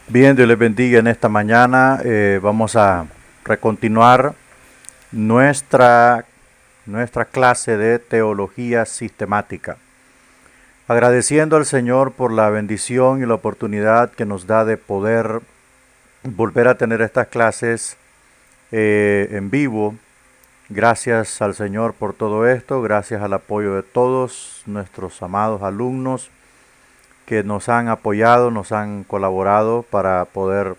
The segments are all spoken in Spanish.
Bien, Dios les bendiga en esta mañana. Vamos a recontinuar nuestra, nuestra clase de teología sistemática. Agradeciendo al Señor por la bendición y la oportunidad que nos da de poder volver a tener estas clases en vivo. Gracias al Señor por todo esto, gracias al apoyo de todos nuestros amados alumnos que nos han apoyado, nos han colaborado para poder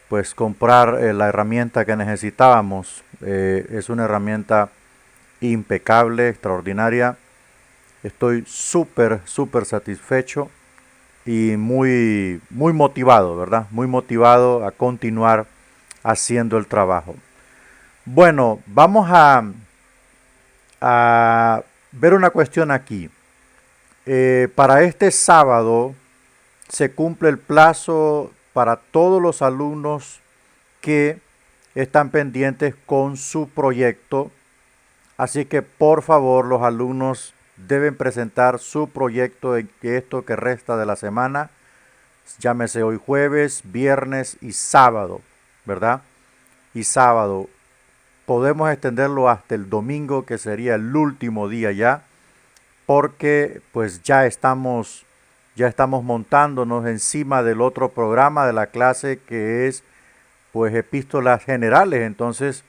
pues comprar la herramienta que necesitábamos. Es una herramienta impecable, extraordinaria. Estoy súper satisfecho y muy motivado, ¿verdad? Muy motivado a continuar haciendo el trabajo. Bueno, vamos a ver una cuestión aquí. Para este sábado se cumple el plazo para todos los alumnos que están pendientes con su proyecto. Así que por favor los alumnos deben presentar su proyecto en esto que resta de la semana. Llámese hoy jueves, viernes y sábado, ¿verdad? Y sábado. Podemos extenderlo hasta el domingo, que sería el último día ya, porque pues ya estamos montándonos encima del otro programa de la clase que es pues epístolas generales. Entonces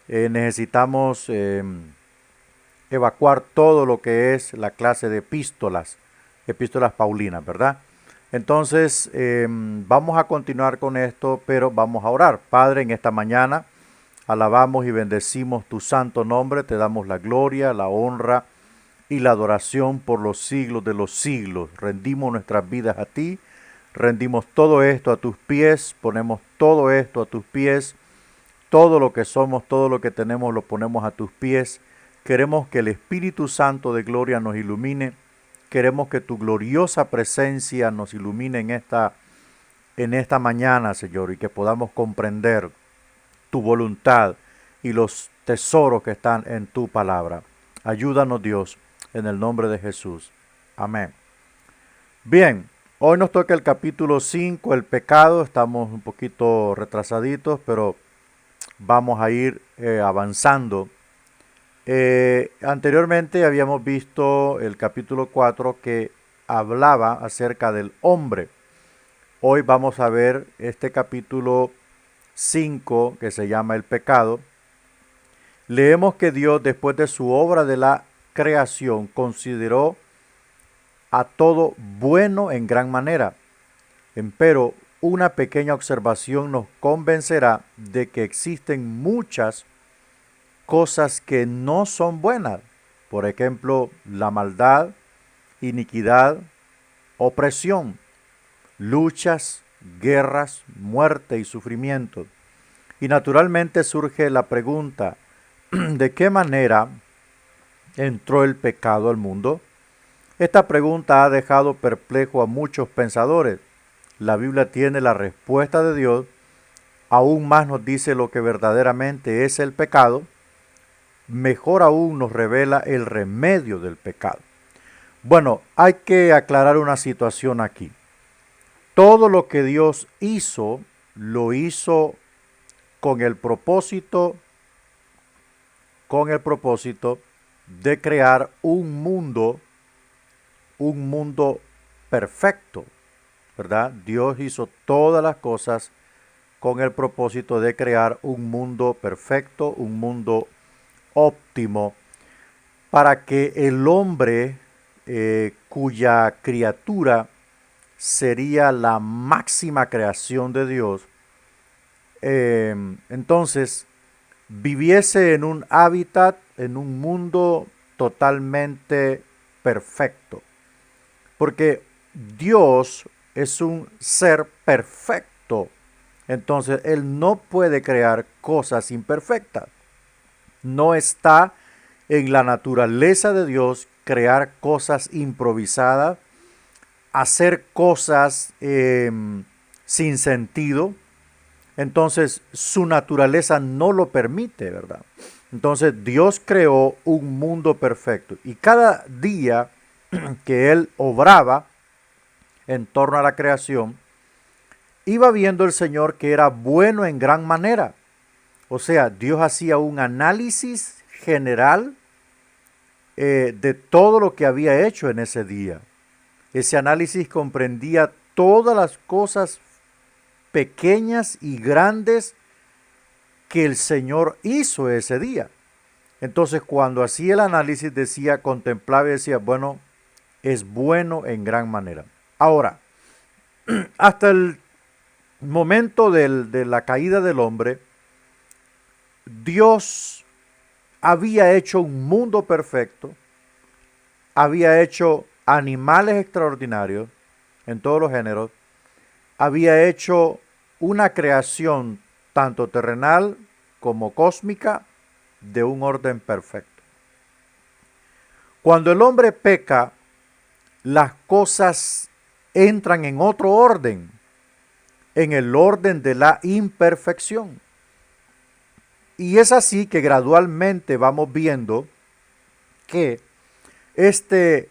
necesitamos evacuar todo lo que es la clase de epístolas paulinas, ¿verdad? Entonces vamos a continuar con esto, pero vamos a orar. Padre, en esta mañana alabamos y bendecimos tu santo nombre, te damos la gloria, la honra y la adoración por los siglos de los siglos. Rendimos nuestras vidas a ti, rendimos todo esto a tus pies, ponemos todo esto a tus pies, todo lo que somos, todo lo que tenemos lo ponemos a tus pies. Queremos que el Espíritu Santo de gloria nos ilumine, queremos que tu gloriosa presencia nos ilumine en esta mañana, Señor, y que podamos comprender tu voluntad y los tesoros que están en tu palabra. Ayúdanos, Dios, en el nombre de Jesús. Amén. Bien, hoy nos toca el capítulo 5, el pecado. Estamos un poquito retrasaditos, pero vamos a ir avanzando. Anteriormente habíamos visto el capítulo 4 que hablaba acerca del hombre. Hoy vamos a ver este capítulo 5 que se llama el pecado. Leemos que Dios, después de su obra de la creación, consideró a todo bueno en gran manera. Empero, una pequeña observación nos convencerá de que existen muchas cosas que no son buenas. Por ejemplo, la maldad, iniquidad, opresión, luchas, guerras, muerte y sufrimiento. Y naturalmente surge la pregunta, ¿de qué manera entró el pecado al mundo? Esta pregunta ha dejado perplejo a muchos pensadores. La Biblia tiene la respuesta de Dios, aún más nos dice lo que verdaderamente es el pecado, mejor aún nos revela el remedio del pecado. Bueno, hay que aclarar una situación aquí. Todo lo que Dios hizo, lo hizo con el propósito, con el propósito de crear un mundo perfecto, ¿verdad? Dios hizo todas las cosas con el propósito de crear un mundo perfecto, un mundo óptimo, para que el hombre, cuya criatura sería la máxima creación de Dios, entonces viviese en un hábitat, en un mundo totalmente perfecto. Porque Dios es un ser perfecto. Entonces Él no puede crear cosas imperfectas. No está en la naturaleza de Dios crear cosas improvisadas, hacer cosas sin sentido. Entonces su naturaleza no lo permite, ¿verdad? Entonces Dios creó un mundo perfecto y cada día que Él obraba en torno a la creación, iba viendo el Señor que era bueno en gran manera. O sea, Dios hacía un análisis general de todo lo que había hecho en ese día. Ese análisis comprendía todas las cosas pequeñas y grandes que el Señor hizo ese día. Entonces, cuando hacía el análisis, decía, contemplaba y decía, bueno, es bueno en gran manera. Ahora, hasta el momento de la caída del hombre, Dios había hecho un mundo perfecto, había hecho animales extraordinarios en todos los géneros, había hecho una creación tanto terrenal como cósmica de un orden perfecto. Cuando el hombre peca, las cosas entran en otro orden, en el orden de la imperfección. Y es así que gradualmente vamos viendo que este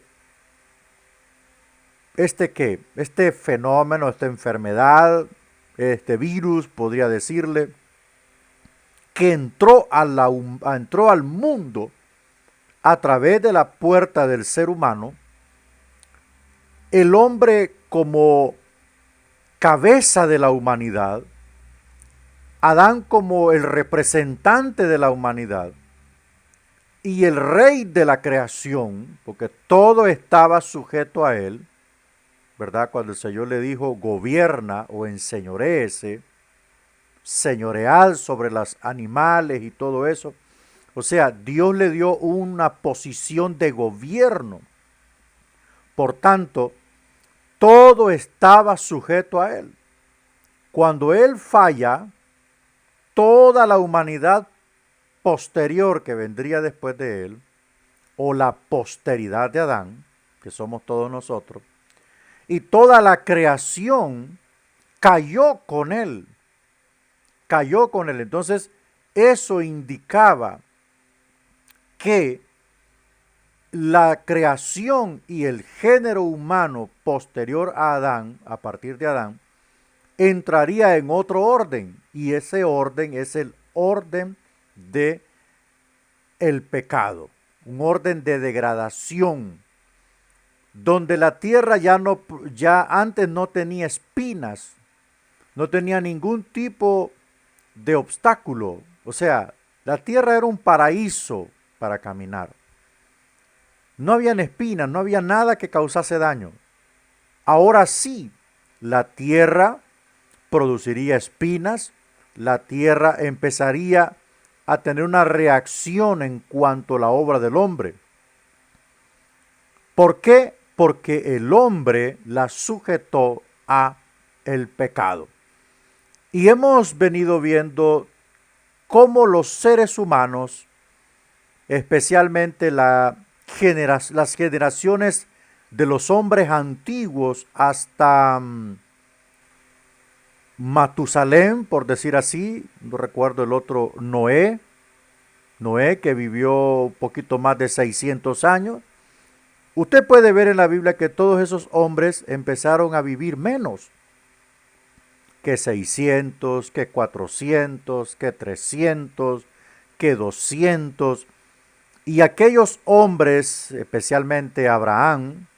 fenómeno, esta enfermedad, este virus, podría decirle, que entró al mundo a través de la puerta del ser humano, el hombre como cabeza de la humanidad, Adán como el representante de la humanidad y el rey de la creación, porque todo estaba sujeto a él, ¿verdad? Cuando el Señor le dijo, gobierna o enseñoreese, señoreal sobre los animales y todo eso. O sea, Dios le dio una posición de gobierno. Por tanto, todo estaba sujeto a él. Cuando él falla, toda la humanidad posterior que vendría después de él, o la posteridad de Adán, que somos todos nosotros, y toda la creación cayó con él. Cayó con él. Entonces, eso indicaba que la creación y el género humano posterior a Adán, a partir de Adán, entraría en otro orden. Y ese orden es el orden de el pecado. Un orden de degradación. Donde la tierra ya antes no tenía espinas, no tenía ningún tipo de obstáculo. O sea, la tierra era un paraíso para caminar. No habían espinas, no había nada que causase daño. Ahora sí, la tierra produciría espinas, la tierra empezaría a tener una reacción en cuanto a la obra del hombre. ¿Por qué? Porque el hombre la sujetó a el pecado. Y hemos venido viendo cómo los seres humanos, especialmente las generaciones de los hombres antiguos hasta Matusalén, por decir así, no recuerdo el otro, Noé, que vivió un poquito más de 600 años. Usted puede ver en la Biblia que todos esos hombres empezaron a vivir menos que 600, que 400, que 300, que 200. Y aquellos hombres, especialmente Abraham,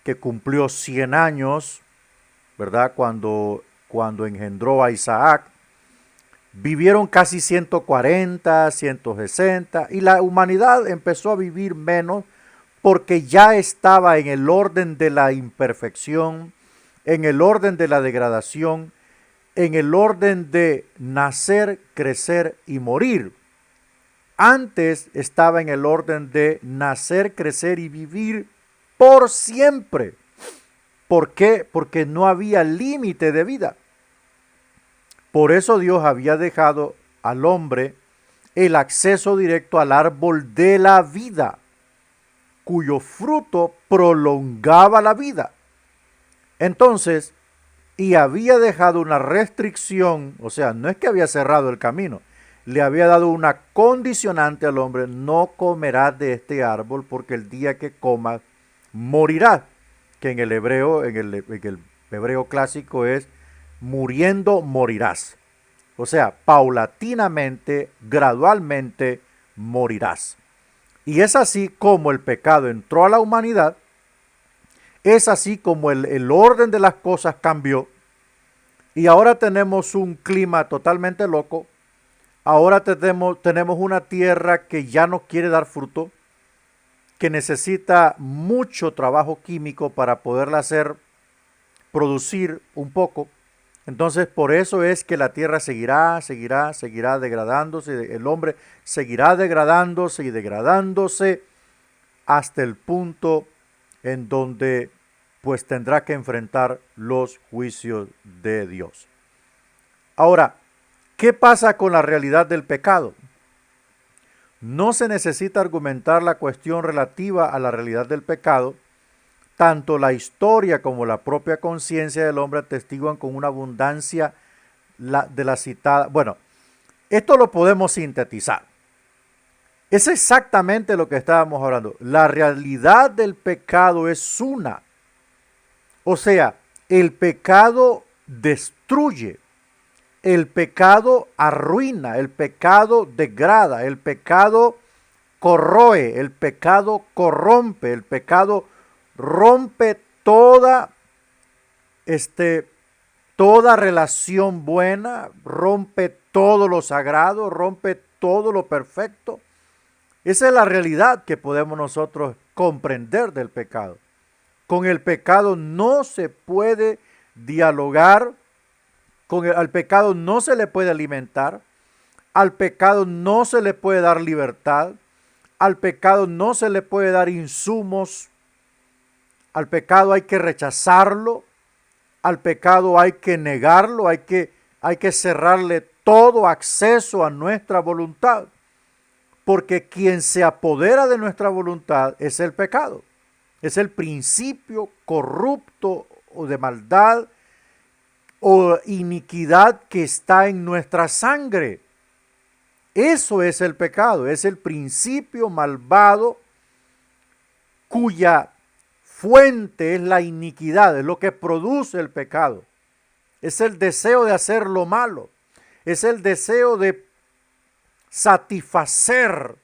que cumplió 100 años, ¿verdad? Cuando engendró a Isaac, vivieron casi 140, 160, y la humanidad empezó a vivir menos porque ya estaba en el orden de la imperfección, en el orden de la degradación, en el orden de nacer, crecer y morir. Antes estaba en el orden de nacer, crecer y vivir por siempre. ¿Por qué? Porque no había límite de vida. Por eso Dios había dejado al hombre el acceso directo al árbol de la vida, cuyo fruto prolongaba la vida. Entonces, y había dejado una restricción, o sea, no es que había cerrado el camino, le había dado una condicionante al hombre: no comerás de este árbol porque el día que comas morirás, que en el hebreo clásico es muriendo morirás. O sea, paulatinamente, gradualmente morirás. Y es así como el pecado entró a la humanidad, es así como el orden de las cosas cambió. Y ahora tenemos un clima totalmente loco. Ahora tenemos una tierra que ya no quiere dar fruto, que necesita mucho trabajo químico para poderla hacer producir un poco. Entonces, por eso es que la tierra seguirá degradándose, el hombre seguirá degradándose y degradándose hasta el punto en donde pues tendrá que enfrentar los juicios de Dios. Ahora, ¿qué pasa con la realidad del pecado? No se necesita argumentar la cuestión relativa a la realidad del pecado. Tanto la historia como la propia conciencia del hombre atestiguan con una abundancia de la citada. Bueno, esto lo podemos sintetizar. Es exactamente lo que estábamos hablando. La realidad del pecado es una. O sea, el pecado destruye, el pecado arruina, el pecado degrada, el pecado corroe, el pecado corrompe, el pecado rompe toda relación buena, rompe todo lo sagrado, rompe todo lo perfecto. Esa es la realidad que podemos nosotros comprender del pecado. Con el pecado no se puede dialogar, al pecado no se le puede alimentar, al pecado no se le puede dar libertad, al pecado no se le puede dar insumos, al pecado hay que rechazarlo, al pecado hay que negarlo, hay que cerrarle todo acceso a nuestra voluntad, porque quien se apodera de nuestra voluntad es el pecado, es el principio corrupto o de maldad o iniquidad que está en nuestra sangre. Eso es el pecado, es el principio malvado cuya fuente es la iniquidad, es lo que produce el pecado. Es el deseo de hacer lo malo, es el deseo de satisfacer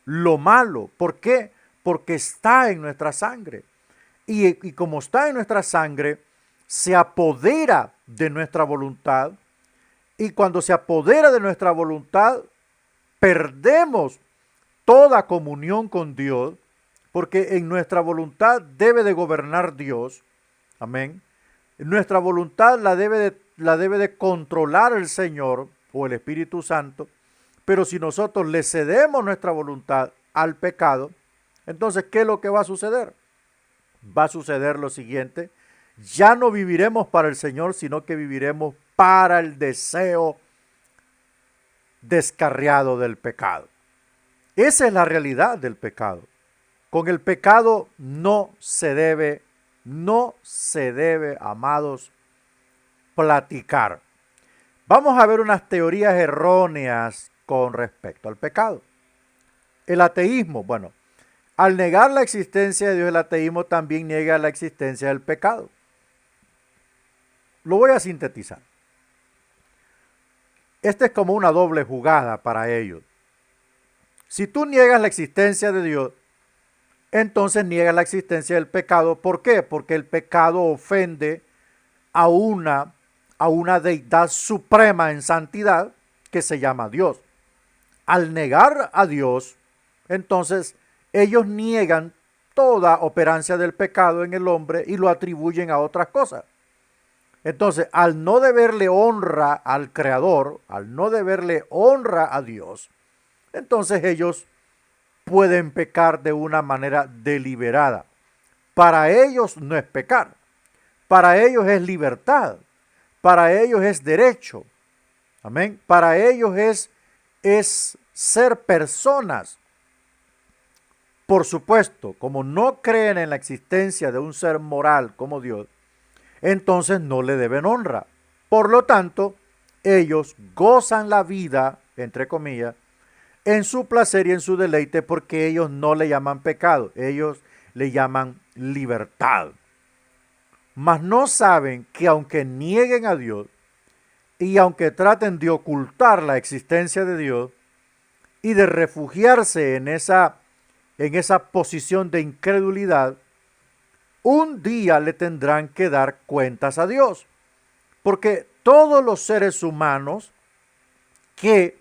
lo malo. ¿Por qué? Porque está en nuestra sangre. Y como está en nuestra sangre, se apodera de nuestra voluntad. Y cuando se apodera de nuestra voluntad, perdemos toda comunión con Dios, porque en nuestra voluntad debe de gobernar Dios. Amén. Nuestra voluntad la debe de controlar el Señor o el Espíritu Santo. Pero si nosotros le cedemos nuestra voluntad al pecado, entonces, ¿qué es lo que va a suceder? Va a suceder lo siguiente: ya no viviremos para el Señor, sino que viviremos para el deseo descarriado del pecado. Esa es la realidad del pecado. Con el pecado no se debe, amados, platicar. Vamos a ver unas teorías erróneas con respecto al pecado. El ateísmo, bueno, al negar la existencia de Dios, el ateísmo también niega la existencia del pecado. Lo voy a sintetizar. Esta es como una doble jugada para ellos. Si tú niegas la existencia de Dios, entonces niegas la existencia del pecado. ¿Por qué? Porque el pecado ofende a una deidad suprema en santidad que se llama Dios. Al negar a Dios, entonces ellos niegan toda operancia del pecado en el hombre y lo atribuyen a otras cosas. Entonces, al no deberle honra al Creador, al no deberle honra a Dios, entonces ellos pueden pecar de una manera deliberada. Para ellos no es pecar, para ellos es libertad, para ellos es derecho. Amén. Para ellos es ser personas. Por supuesto, como no creen en la existencia de un ser moral como Dios, entonces no le deben honra. Por lo tanto, ellos gozan la vida, entre comillas, en su placer y en su deleite, porque ellos no le llaman pecado, ellos le llaman libertad. Mas no saben que aunque nieguen a Dios, y aunque traten de ocultar la existencia de Dios y de refugiarse en esa posición de incredulidad, un día le tendrán que dar cuentas a Dios. Porque todos los seres humanos que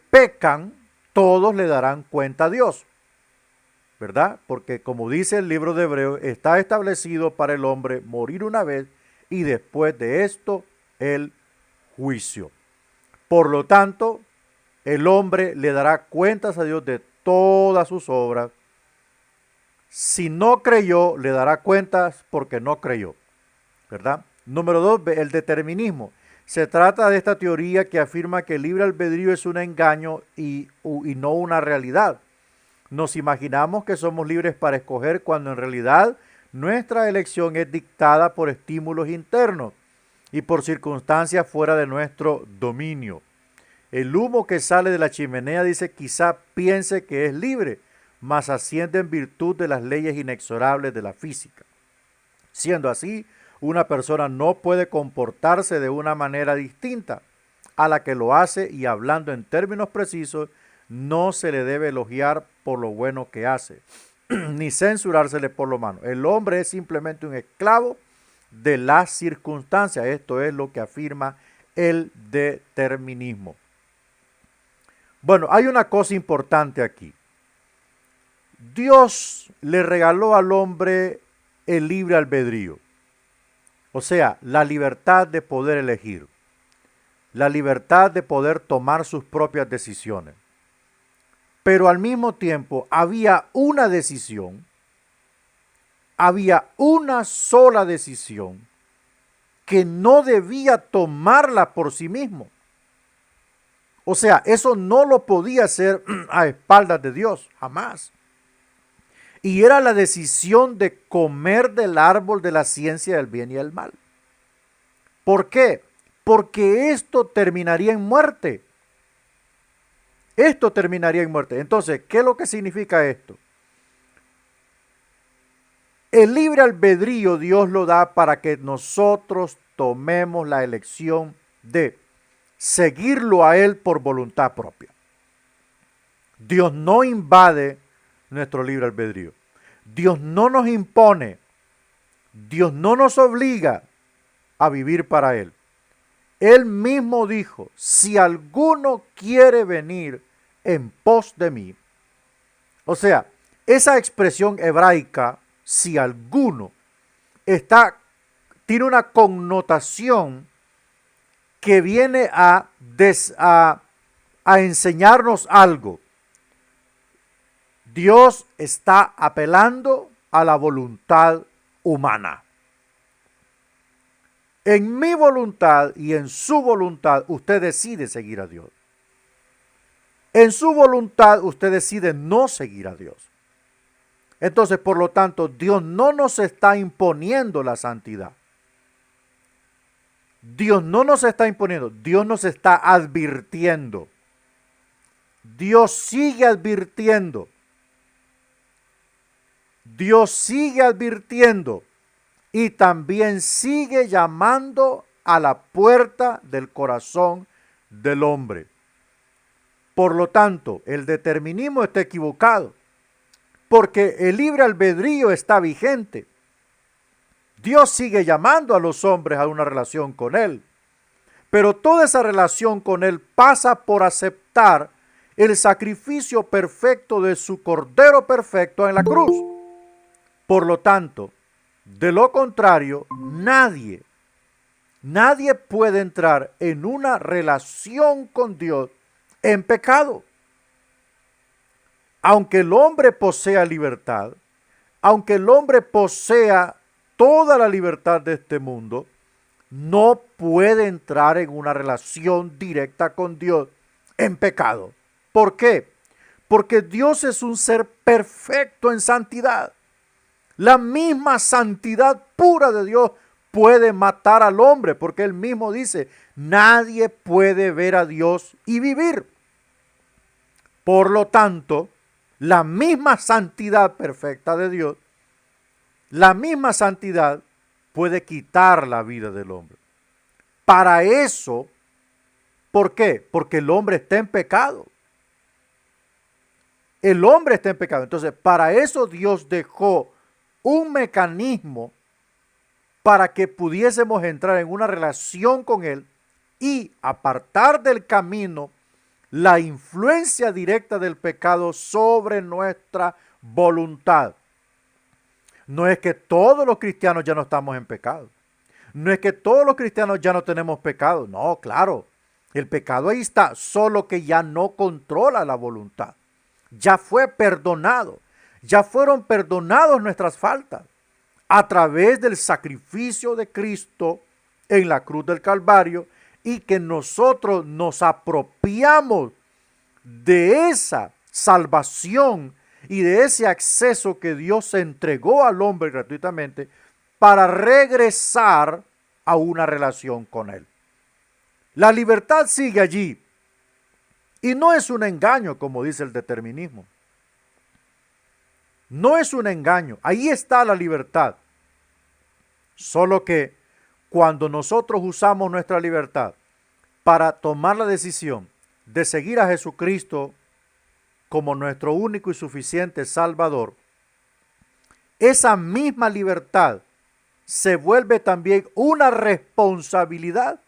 pecan, todos le darán cuenta a Dios, ¿verdad? Porque como dice el libro de Hebreos, está establecido para el hombre morir una vez y después de esto el juicio. Por lo tanto, el hombre le dará cuentas a Dios de todas sus obras. Si no creyó, le dará cuentas porque no creyó, ¿verdad? Número 2, el determinismo. Se trata de esta teoría que afirma que el libre albedrío es un engaño y no una realidad. Nos imaginamos que somos libres para escoger cuando en realidad nuestra elección es dictada por estímulos internos y por circunstancias fuera de nuestro dominio. El humo que sale de la chimenea, dice, quizá piense que es libre, mas asciende en virtud de las leyes inexorables de la física. Siendo así, una persona no puede comportarse de una manera distinta a la que lo hace, y hablando en términos precisos, no se le debe elogiar por lo bueno que hace, ni censurársele por lo malo. El hombre es simplemente un esclavo de las circunstancias. Esto es lo que afirma el determinismo. Bueno, hay una cosa importante aquí. Dios le regaló al hombre el libre albedrío, o sea, la libertad de poder elegir, la libertad de poder tomar sus propias decisiones. Pero al mismo tiempo había una decisión, había una sola decisión que no debía tomarla por sí mismo. O sea, eso no lo podía hacer a espaldas de Dios, jamás. Y era la decisión de comer del árbol de la ciencia del bien y el mal. ¿Por qué? Porque esto terminaría en muerte. Esto terminaría en muerte. Entonces, ¿qué es lo que significa esto? El libre albedrío Dios lo da para que nosotros tomemos la elección de seguirlo a Él por voluntad propia. Dios no invade nuestro libre albedrío. Dios no nos impone. Dios no nos obliga a vivir para Él. Él mismo dijo, si alguno quiere venir en pos de mí. O sea, esa expresión hebraica, si alguno, tiene una connotación que viene a enseñarnos algo. Dios está apelando a la voluntad humana. En mi voluntad y en su voluntad, usted decide seguir a Dios. En su voluntad, usted decide no seguir a Dios. Entonces, por lo tanto, Dios no nos está imponiendo la santidad. Dios no nos está imponiendo, Dios nos está advirtiendo. Dios sigue advirtiendo. Dios sigue advirtiendo y también sigue llamando a la puerta del corazón del hombre. Por lo tanto, el determinismo está equivocado, porque el libre albedrío está vigente. Dios sigue llamando a los hombres a una relación con Él, pero toda esa relación con Él pasa por aceptar el sacrificio perfecto de su Cordero perfecto en la cruz. Por lo tanto, de lo contrario, nadie puede entrar en una relación con Dios en pecado. Aunque el hombre posea libertad, aunque el hombre posea toda la libertad de este mundo, no puede entrar en una relación directa con Dios en pecado. ¿Por qué? Porque Dios es un ser perfecto en santidad. La misma santidad pura de Dios puede matar al hombre, porque Él mismo dice, nadie puede ver a Dios y vivir. Por lo tanto, la misma santidad perfecta de Dios, la misma santidad puede quitar la vida del hombre. Para eso, ¿por qué? Porque el hombre está en pecado. El hombre está en pecado. Entonces, para eso Dios dejó un mecanismo para que pudiésemos entrar en una relación con Él y apartar del camino la influencia directa del pecado sobre nuestra voluntad. No es que todos los cristianos ya no estamos en pecado. No es que todos los cristianos ya no tenemos pecado. No, claro, el pecado ahí está, solo que ya no controla la voluntad. Ya fue perdonado. Ya fueron perdonados nuestras faltas a través del sacrificio de Cristo en la cruz del Calvario, y que nosotros nos apropiamos de esa salvación y de ese acceso que Dios entregó al hombre gratuitamente para regresar a una relación con Él. La libertad sigue allí y no es un engaño, como dice el determinismo. No es un engaño, ahí está la libertad. Solo que cuando nosotros usamos nuestra libertad para tomar la decisión de seguir a Jesucristo como nuestro único y suficiente Salvador, esa misma libertad se vuelve también una responsabilidad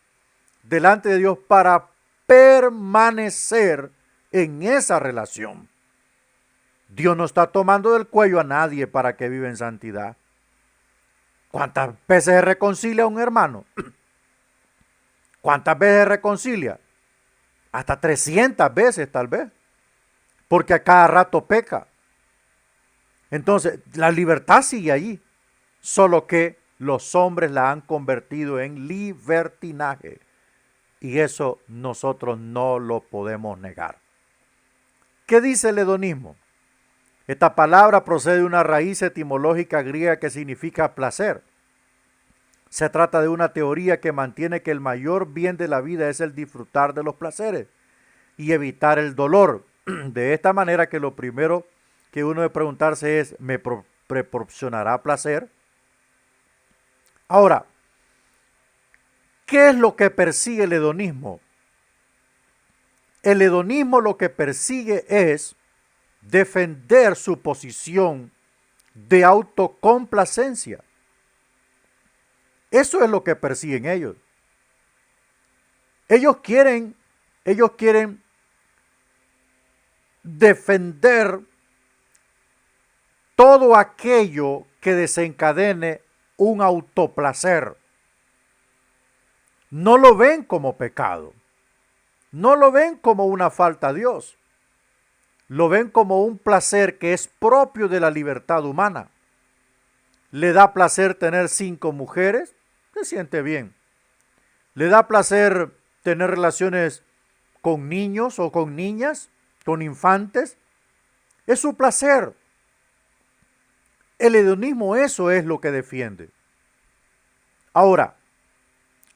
delante de Dios para permanecer en esa relación. Dios no está tomando del cuello a nadie para que viva en santidad. ¿Cuántas veces se reconcilia un hermano? ¿Cuántas veces se reconcilia? Hasta 300 veces tal vez, porque a cada rato peca. Entonces, la libertad sigue allí, solo que los hombres la han convertido en libertinaje, y eso nosotros no lo podemos negar. ¿Qué dice el hedonismo? Esta palabra procede de una raíz etimológica griega que significa placer. Se trata de una teoría que mantiene que el mayor bien de la vida es el disfrutar de los placeres y evitar el dolor. De esta manera que lo primero que uno debe preguntarse es, ¿me proporcionará placer? Ahora, ¿qué es lo que persigue el hedonismo? El hedonismo lo que persigue es defender su posición de autocomplacencia. Eso es lo que persiguen ellos. Ellos quieren defender todo aquello que desencadene un autoplacer. No lo ven como pecado. No lo ven como una falta a Dios. Lo ven como un placer que es propio de la libertad humana. Le da placer tener 5 mujeres, se siente bien. Le da placer tener relaciones con niños o con niñas, con infantes. Es su placer. El hedonismo eso es lo que defiende. Ahora,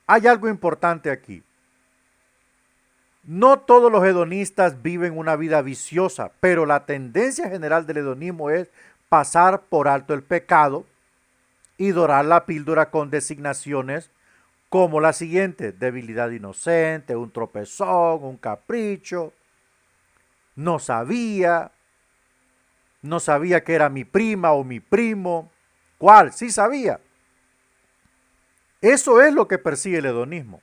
hay algo importante aquí. No todos los hedonistas viven una vida viciosa, pero la tendencia general del hedonismo es pasar por alto el pecado y dorar la píldora con designaciones como la siguiente: debilidad inocente, un tropezón, un capricho, no sabía que era mi prima o mi primo. ¿Cuál? Sí sabía. Eso es lo que persigue el hedonismo.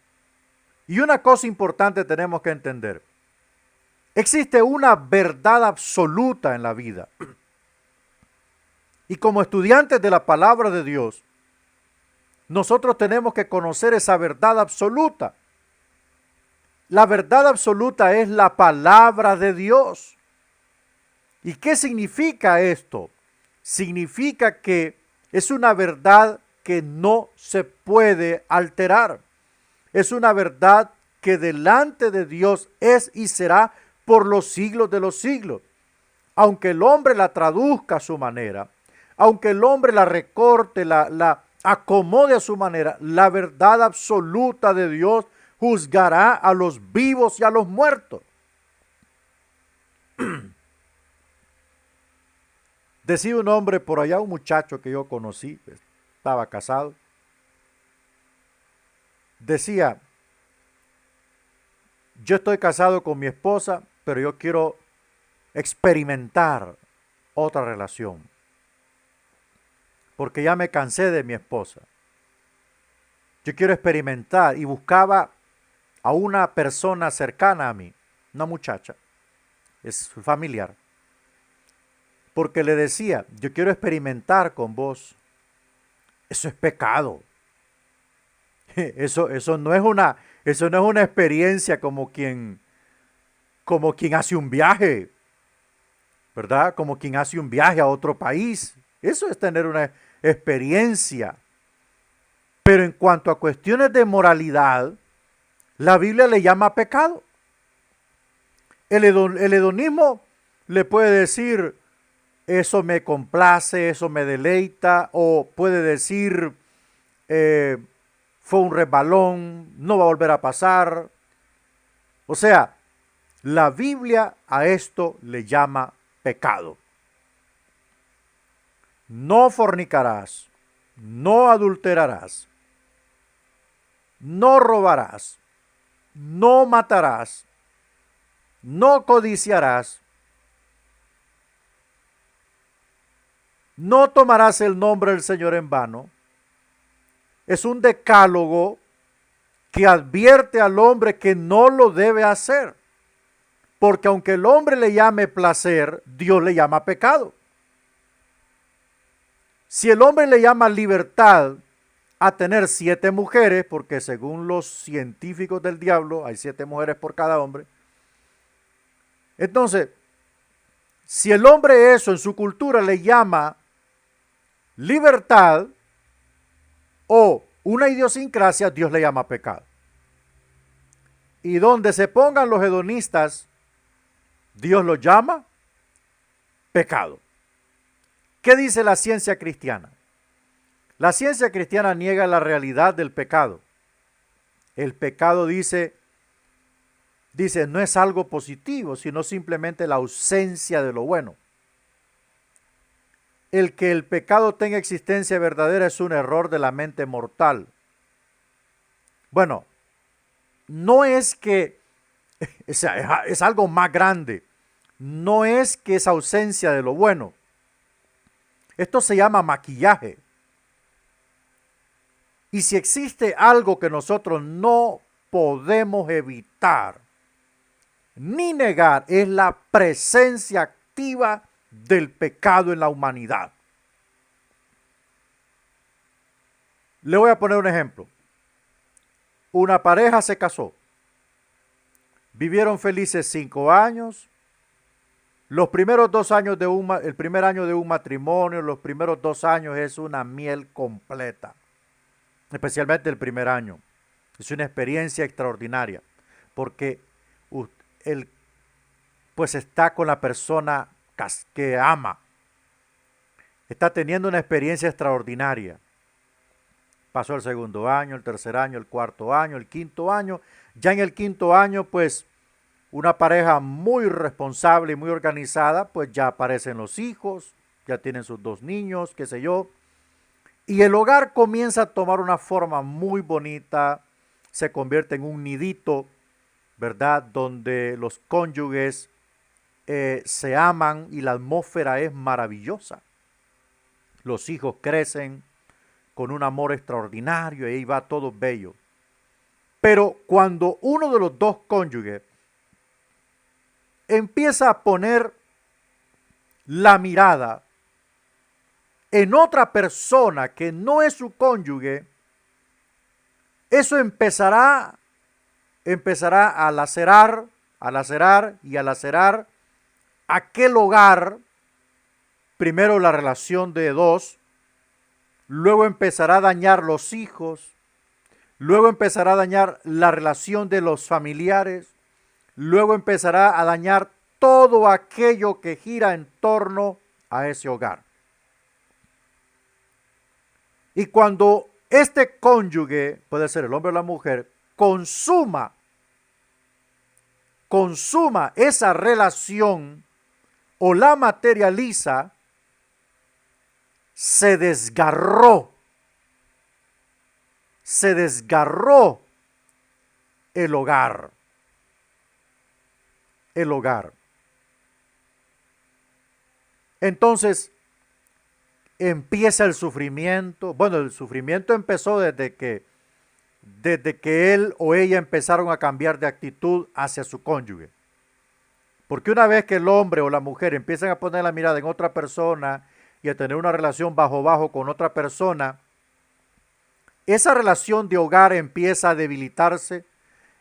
Y una cosa importante tenemos que entender. Existe una verdad absoluta en la vida. Y como estudiantes de la palabra de Dios, nosotros tenemos que conocer esa verdad absoluta. La verdad absoluta es la palabra de Dios. ¿Y qué significa esto? Significa que es una verdad que no se puede alterar. Es una verdad que delante de Dios es y será por los siglos de los siglos. Aunque el hombre la traduzca a su manera, aunque el hombre la recorte, la acomode a su manera, la verdad absoluta de Dios juzgará a los vivos y a los muertos. Decía un hombre por allá, un muchacho que yo conocí, estaba casado, decía, yo estoy casado con mi esposa, pero yo quiero experimentar otra relación, porque ya me cansé de mi esposa. Yo quiero experimentar y buscaba a una persona cercana a mí, una muchacha, es familiar, porque le decía, yo quiero experimentar con vos. Eso es pecado. Eso no es una experiencia como quien hace un viaje, ¿verdad? Como quien hace un viaje a otro país. Eso es tener una experiencia. Pero en cuanto a cuestiones de moralidad, la Biblia le llama pecado. El hedonismo le puede decir, eso me complace, eso me deleita, o puede decir, fue un resbalón, no va a volver a pasar. O sea, la Biblia a esto le llama pecado. No fornicarás, no adulterarás, no robarás, no matarás, no codiciarás, no tomarás el nombre del Señor en vano. Es un decálogo que advierte al hombre que no lo debe hacer. Porque aunque el hombre le llame placer, Dios le llama pecado. Si el hombre le llama libertad a tener 7 mujeres, porque según los científicos del diablo hay 7 mujeres por cada hombre, entonces, si el hombre eso en su cultura le llama libertad o una idiosincrasia, Dios le llama pecado. Y donde se pongan los hedonistas, Dios lo llama pecado. ¿Qué dice la ciencia cristiana? La ciencia cristiana niega la realidad del pecado. El pecado dice, no es algo positivo, sino simplemente la ausencia de lo bueno. El que el pecado tenga existencia verdadera es un error de la mente mortal. Bueno, no es que, o sea, es algo más grande. No es que es ausencia de lo bueno. Esto se llama maquillaje. Y si existe algo que nosotros no podemos evitar ni negar, es la presencia activa del pecado en la humanidad. Le voy a poner un ejemplo. Una pareja se casó. Vivieron felices 5 años. Los primeros 2 años el primer año de un matrimonio, los primeros 2 años es una miel completa. Especialmente el primer año. Es una experiencia extraordinaria. Porque él pues está con la persona que ama. Está teniendo una experiencia extraordinaria. Pasó el segundo año, el tercer año, el cuarto año, el quinto año. Ya en el quinto año, pues, una pareja muy responsable y muy organizada, pues ya aparecen los hijos, ya tienen sus 2 niños, qué sé yo. Y el hogar comienza a tomar una forma muy bonita, se convierte en un nidito, ¿verdad? Donde los cónyuges se aman y la atmósfera es maravillosa. Los hijos crecen con un amor extraordinario y ahí va todo bello. Pero cuando uno de los 2 cónyuges empieza a poner la mirada en otra persona que no es su cónyuge, eso empezará a lacerar y a lacerar aquel hogar. Primero la relación de 2, luego empezará a dañar los hijos, luego empezará a dañar la relación de los familiares, luego empezará a dañar todo aquello que gira en torno a ese hogar. Y cuando este cónyuge, puede ser el hombre o la mujer, consuma esa relación o la materializa, se desgarró el hogar. el hogar. Entonces empieza el sufrimiento. Bueno, el sufrimiento empezó desde que él o ella empezaron a cambiar de actitud hacia su cónyuge. Porque una vez que el hombre o la mujer empiezan a poner la mirada en otra persona y a tener una relación bajo con otra persona, esa relación de hogar empieza a debilitarse,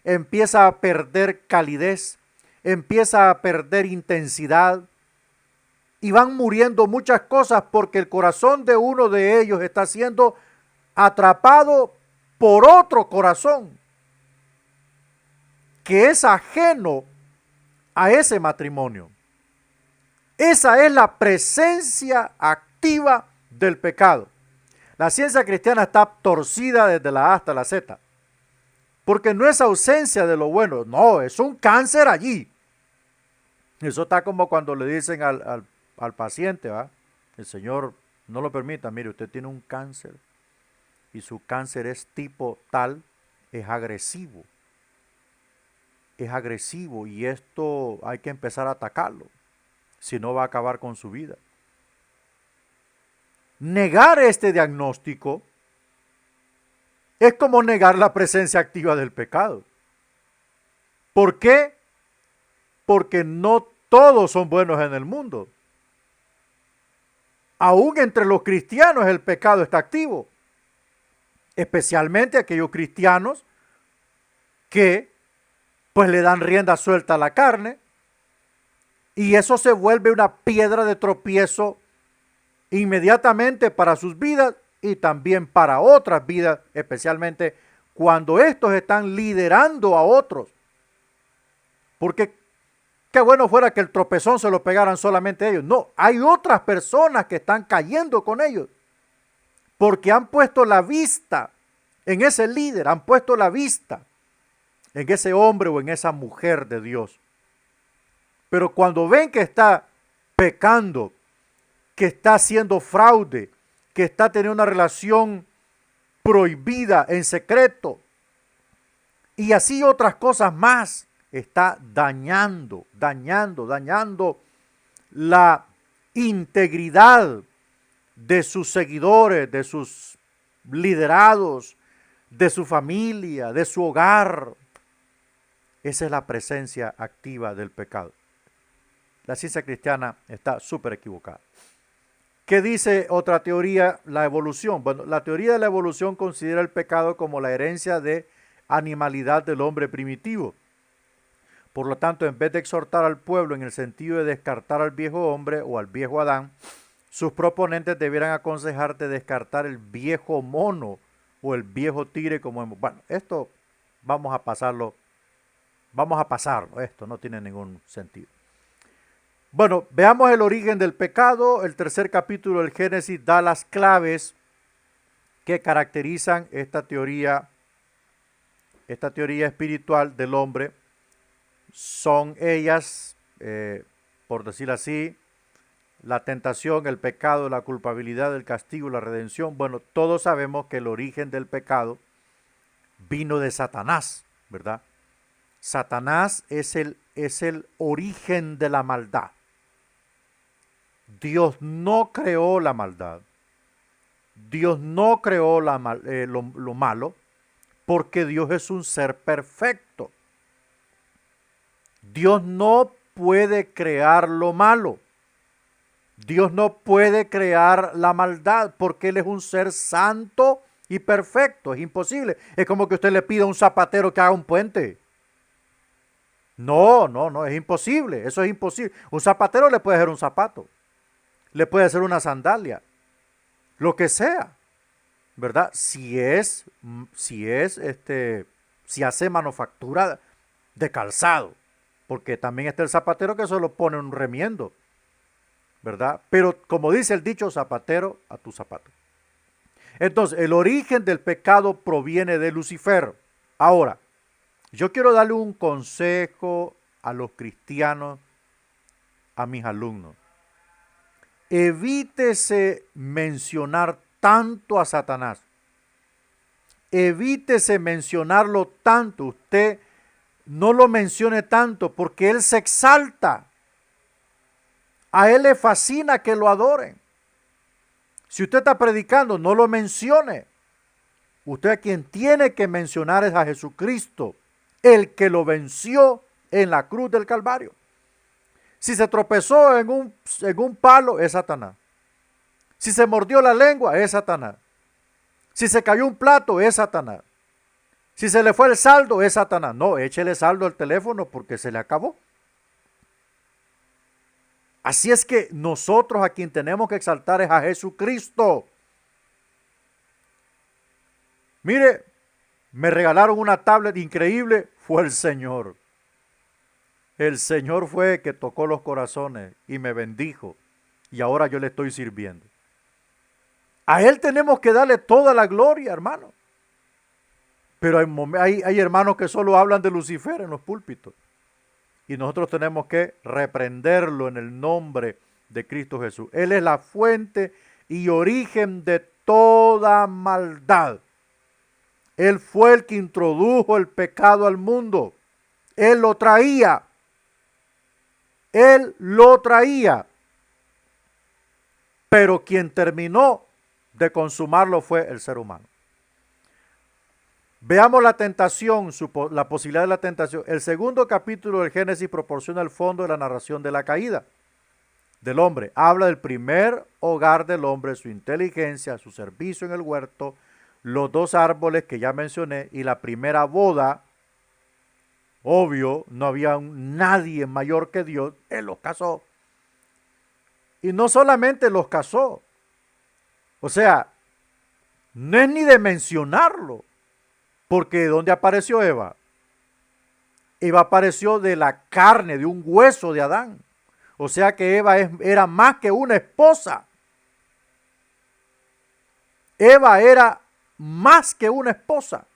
empieza a perder calidez, empieza a perder intensidad y van muriendo muchas cosas porque el corazón de uno de ellos está siendo atrapado por otro corazón que es ajeno a ese matrimonio. Esa es la presencia activa del pecado. La ciencia cristiana está torcida desde la A hasta la Z, porque no es ausencia de lo bueno, no, es un cáncer allí. Eso está como cuando le dicen al paciente, ¿va? El Señor no lo permita, mire, usted tiene un cáncer y su cáncer es tipo tal, es agresivo y esto hay que empezar a atacarlo, si no va a acabar con su vida. Negar este diagnóstico es como negar la presencia activa del pecado. ¿Por qué? Porque no todos son buenos en el mundo. Aún entre los cristianos el pecado está activo, especialmente aquellos cristianos que pues le dan rienda suelta a la carne y eso se vuelve una piedra de tropiezo inmediatamente para sus vidas y también para otras vidas, especialmente cuando estos están liderando a otros. Porque qué bueno fuera que el tropezón se lo pegaran solamente ellos. No, hay otras personas que están cayendo con ellos porque han puesto la vista en ese líder, han puesto la vista en ese hombre o en esa mujer de Dios. Pero cuando ven que está pecando, que está haciendo fraude, que está teniendo una relación prohibida en secreto y así otras cosas más, está dañando la integridad de sus seguidores, de sus liderados, de su familia, de su hogar. Esa es la presencia activa del pecado. La ciencia cristiana está súper equivocada. ¿Qué dice otra teoría? La evolución. Bueno, la teoría de la evolución considera el pecado como la herencia de animalidad del hombre primitivo. Por lo tanto, en vez de exhortar al pueblo en el sentido de descartar al viejo hombre o al viejo Adán, sus proponentes debieran aconsejar de descartar el viejo mono o el viejo tigre como... Bueno, esto vamos a pasarlo, esto no tiene ningún sentido. Bueno, veamos el origen del pecado. El tercer capítulo del Génesis da las claves que caracterizan esta teoría espiritual del hombre. Son ellas, por decir así, la tentación, el pecado, la culpabilidad, el castigo, la redención. Bueno, todos sabemos que el origen del pecado vino de Satanás, ¿verdad? Satanás es el origen de la maldad. Dios no creó la maldad. Dios no creó lo malo, porque Dios es un ser perfecto. Dios no puede crear lo malo. Dios no puede crear la maldad porque Él es un ser santo y perfecto. Es imposible. Es como que usted le pida a un zapatero que haga un puente. No, es imposible. Eso es imposible. Un zapatero le puede hacer un zapato. Le puede hacer una sandalia. Lo que sea. ¿Verdad? Si hace manufactura de calzado. Porque también está el zapatero que solo pone un remiendo. ¿Verdad? Pero como dice el dicho, zapatero a tu zapato. Entonces, el origen del pecado proviene de Lucifer. Ahora, yo quiero darle un consejo a los cristianos, a mis alumnos. Evítese mencionar tanto a Satanás. Evítese mencionarlo tanto. Usted no lo mencione tanto porque él se exalta. A él le fascina que lo adoren. Si usted está predicando, no lo mencione. Usted a quien tiene que mencionar es a Jesucristo, el que lo venció en la cruz del Calvario. Si se tropezó en un palo, es Satanás. Si se mordió la lengua, es Satanás. Si se cayó un plato, es Satanás. Si se le fue el saldo, es Satanás. No, échele saldo al teléfono porque se le acabó. Así es que nosotros a quien tenemos que exaltar es a Jesucristo. Mire, me regalaron una tablet increíble, fue el Señor. El Señor fue que tocó los corazones y me bendijo. Y ahora yo le estoy sirviendo. A Él tenemos que darle toda la gloria, hermano. Pero hay hermanos que solo hablan de Lucifer en los púlpitos. Y nosotros tenemos que reprenderlo en el nombre de Cristo Jesús. Él es la fuente y origen de toda maldad. Él fue el que introdujo el pecado al mundo. Él lo traía. Él lo traía. Pero quien terminó de consumarlo fue el ser humano. Veamos la tentación, la posibilidad de la tentación. El segundo capítulo del Génesis proporciona el fondo de la narración de la caída del hombre. Habla del primer hogar del hombre, su inteligencia, su servicio en el huerto, los dos árboles que ya mencioné y la primera boda. Obvio, no había nadie mayor que Dios. Él los casó. Y no solamente los casó. O sea, no es ni de mencionarlo. Porque ¿de dónde apareció Eva? Eva apareció de la carne, de un hueso de Adán. O sea que Eva era más que una esposa. Eva era más que una esposa.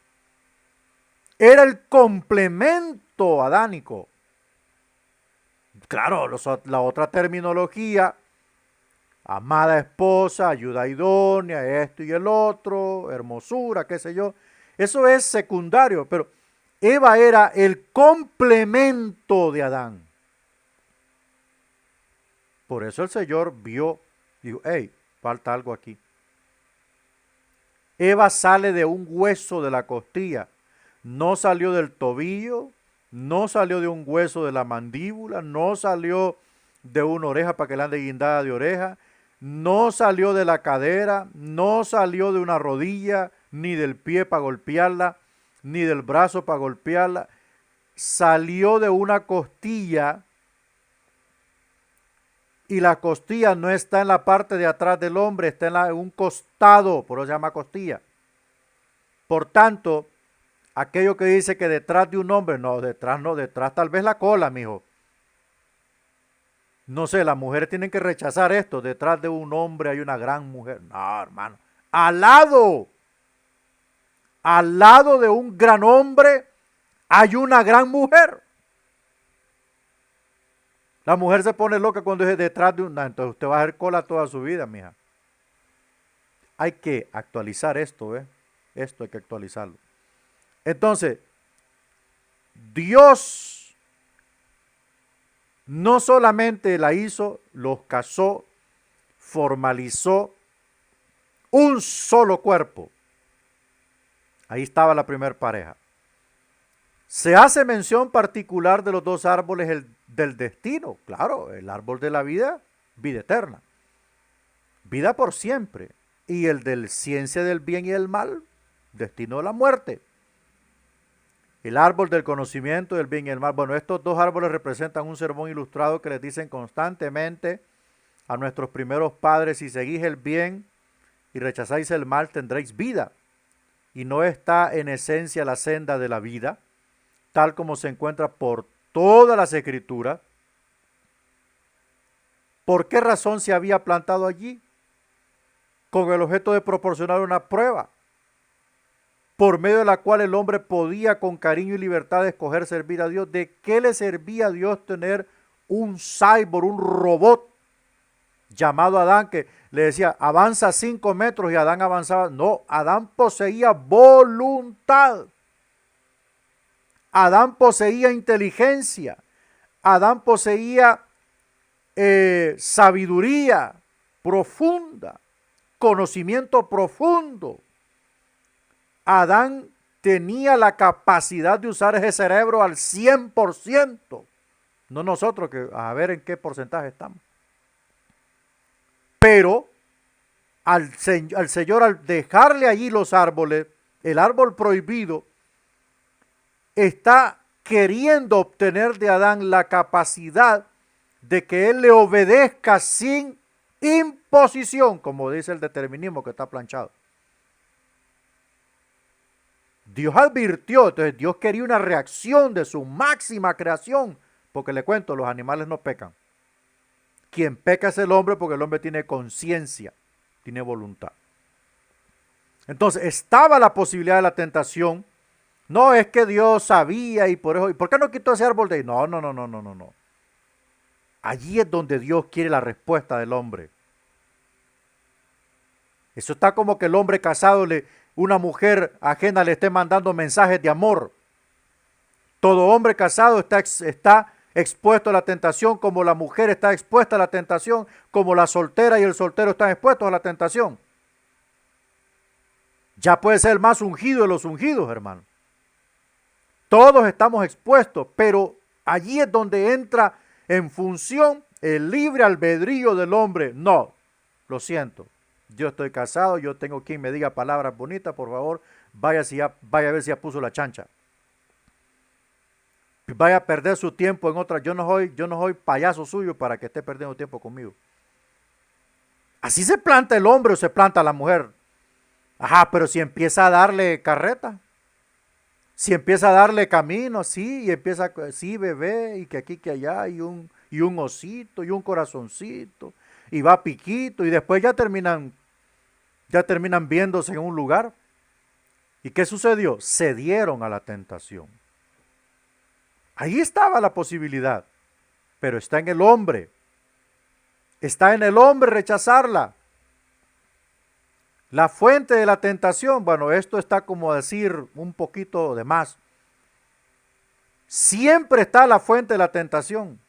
Era el complemento adánico. Claro, la otra terminología, amada esposa, ayuda idónea, esto y el otro, hermosura, qué sé yo. Eso es secundario, pero Eva era el complemento de Adán. Por eso el Señor dijo, hey, falta algo aquí. Eva sale de un hueso de la costilla, no salió del tobillo, no salió de un hueso de la mandíbula, no salió de una oreja para que le ande guindada de oreja, no salió de la cadera, no salió de una rodilla, ni del pie para golpearla, ni del brazo para golpearla. Salió de una costilla y la costilla no está en la parte de atrás del hombre, está en un costado, por eso se llama costilla. Por tanto, aquello que dice que detrás de un hombre, no, detrás tal vez la cola, mijo. No sé, las mujeres tienen que rechazar esto, detrás de un hombre hay una gran mujer. No, hermano, al lado de un gran hombre hay una gran mujer. La mujer se pone loca cuando dice detrás de una, entonces usted va a hacer cola toda su vida, mija. Hay que actualizar esto, ¿eh? Esto hay que actualizarlo. Entonces, Dios no solamente la hizo, los casó, formalizó un solo cuerpo. Ahí estaba la primera pareja. Se hace mención particular de los dos árboles del destino. Claro, el árbol de la vida, vida eterna. Vida por siempre. Y el del ciencia del bien y del mal, destino de la muerte. El árbol del conocimiento del bien y el mal. Bueno, estos dos árboles representan un sermón ilustrado que les dicen constantemente a nuestros primeros padres: si seguís el bien y rechazáis el mal, tendréis vida. Y no está en esencia la senda de la vida, tal como se encuentra por todas las escrituras. ¿Por qué razón se había plantado allí? Con el objeto de proporcionar una prueba, por medio de la cual el hombre podía con cariño y libertad escoger servir a Dios. ¿De qué le servía a Dios tener un cyborg, un robot llamado Adán, que le decía, avanza 5 metros y Adán avanzaba? No, Adán poseía voluntad. Adán poseía inteligencia, Adán poseía sabiduría profunda, conocimiento profundo. Adán tenía la capacidad de usar ese cerebro al 100%. No nosotros, que a ver en qué porcentaje estamos. Pero al Señor, al dejarle allí los árboles, el árbol prohibido, está queriendo obtener de Adán la capacidad de que él le obedezca sin imposición, como dice el determinismo que está planchado. Dios advirtió, entonces Dios quería una reacción de su máxima creación, porque le cuento, los animales no pecan. Quien peca es el hombre, porque el hombre tiene conciencia, tiene voluntad. Entonces estaba la posibilidad de la tentación. No es que Dios sabía y por eso, ¿y por qué no quitó ese árbol de ahí? No. Allí es donde Dios quiere la respuesta del hombre. Eso está como que el hombre casado, una mujer ajena le esté mandando mensajes de amor. Todo hombre casado está expuesto a la tentación, como la mujer está expuesta a la tentación, como la soltera y el soltero están expuestos a la tentación. Ya puede ser el más ungido de los ungidos, hermano. Todos estamos expuestos, pero allí es donde entra en función el libre albedrío del hombre. No, lo siento, yo estoy casado, yo tengo quien me diga palabras bonitas, por favor, vaya a ver si ya puso la chancha. Vaya a perder su tiempo en otra. Yo no soy payaso suyo para que esté perdiendo tiempo conmigo. Así se planta el hombre o se planta la mujer. Ajá, pero si empieza a darle carreta, si empieza a darle camino, sí, y empieza, sí, bebé, y que aquí, que allá, y un osito, y un corazoncito, y va piquito, y después ya terminan viéndose en un lugar. ¿Y qué sucedió? Cedieron a la tentación. Ahí estaba la posibilidad, pero está en el hombre. Está en el hombre rechazarla. La fuente de la tentación, bueno, esto está como decir un poquito de más. Siempre está la fuente de la tentación.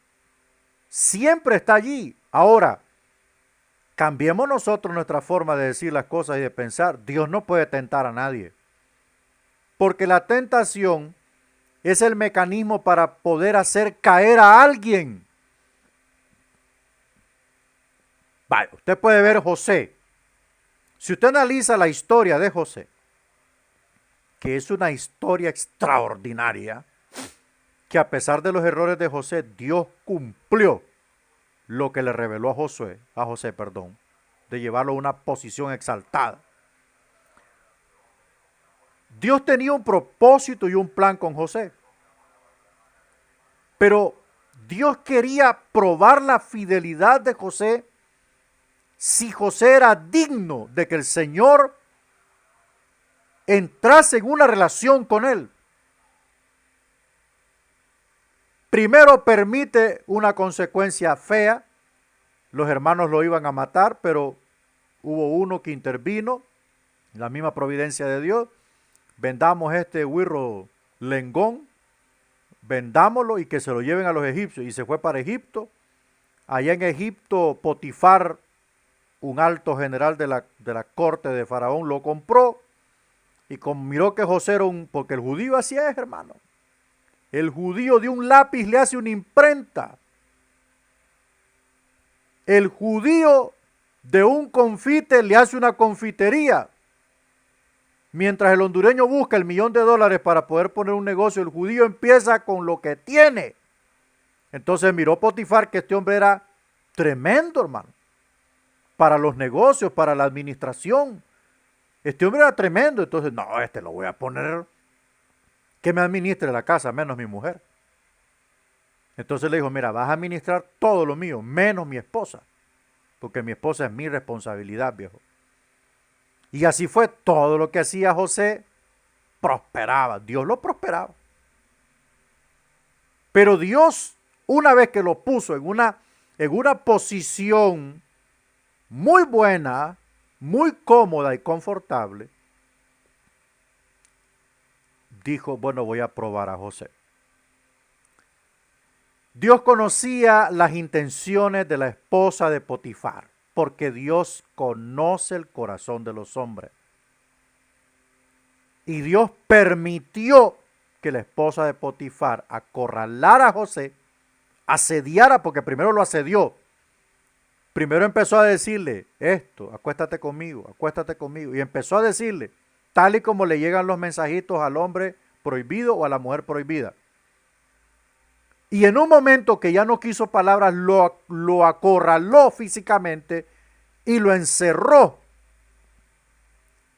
Siempre está allí. Ahora, cambiemos nosotros nuestra forma de decir las cosas y de pensar. Dios no puede tentar a nadie. Porque la tentación es el mecanismo para poder hacer caer a alguien. Vale, usted puede ver José. Si usted analiza la historia de José, que es una historia extraordinaria, que a pesar de los errores de José, Dios cumplió lo que le reveló a José, de llevarlo a una posición exaltada. Dios tenía un propósito y un plan con José, pero Dios quería probar la fidelidad de José si José era digno de que el Señor entrase en una relación con él. Primero permite una consecuencia fea. Los hermanos lo iban a matar, pero hubo uno que intervino, la misma providencia de Dios. Vendamos este huirro lengón, vendámoslo y que se lo lleven a los egipcios. Y se fue para Egipto. Allá en Egipto, Potifar, un alto general de la corte de Faraón, lo compró y miró que José era porque el judío así es, hermano. El judío de un lápiz le hace una imprenta. El judío de un confite le hace una confitería. Mientras el hondureño busca $1 millón para poder poner un negocio, el judío empieza con lo que tiene. Entonces miró Potifar que este hombre era tremendo, hermano. Para los negocios, para la administración. Este hombre era tremendo, entonces, no, lo voy a poner que me administre la casa, menos mi mujer. Entonces le dijo, mira, vas a administrar todo lo mío, menos mi esposa, porque mi esposa es mi responsabilidad, viejo. Y así fue, todo lo que hacía José prosperaba, Dios lo prosperaba. Pero Dios, una vez que lo puso en una posición muy buena, muy cómoda y confortable, dijo, bueno, voy a probar a José. Dios conocía las intenciones de la esposa de Potifar, porque Dios conoce el corazón de los hombres. Y Dios permitió que la esposa de Potifar acorralara a José, asediara, porque primero lo asedió. Primero empezó a decirle esto, acuéstate conmigo, y empezó a decirle, tal y como le llegan los mensajitos al hombre prohibido o a la mujer prohibida. Y en un momento que ya no quiso palabras, lo acorraló físicamente y lo encerró.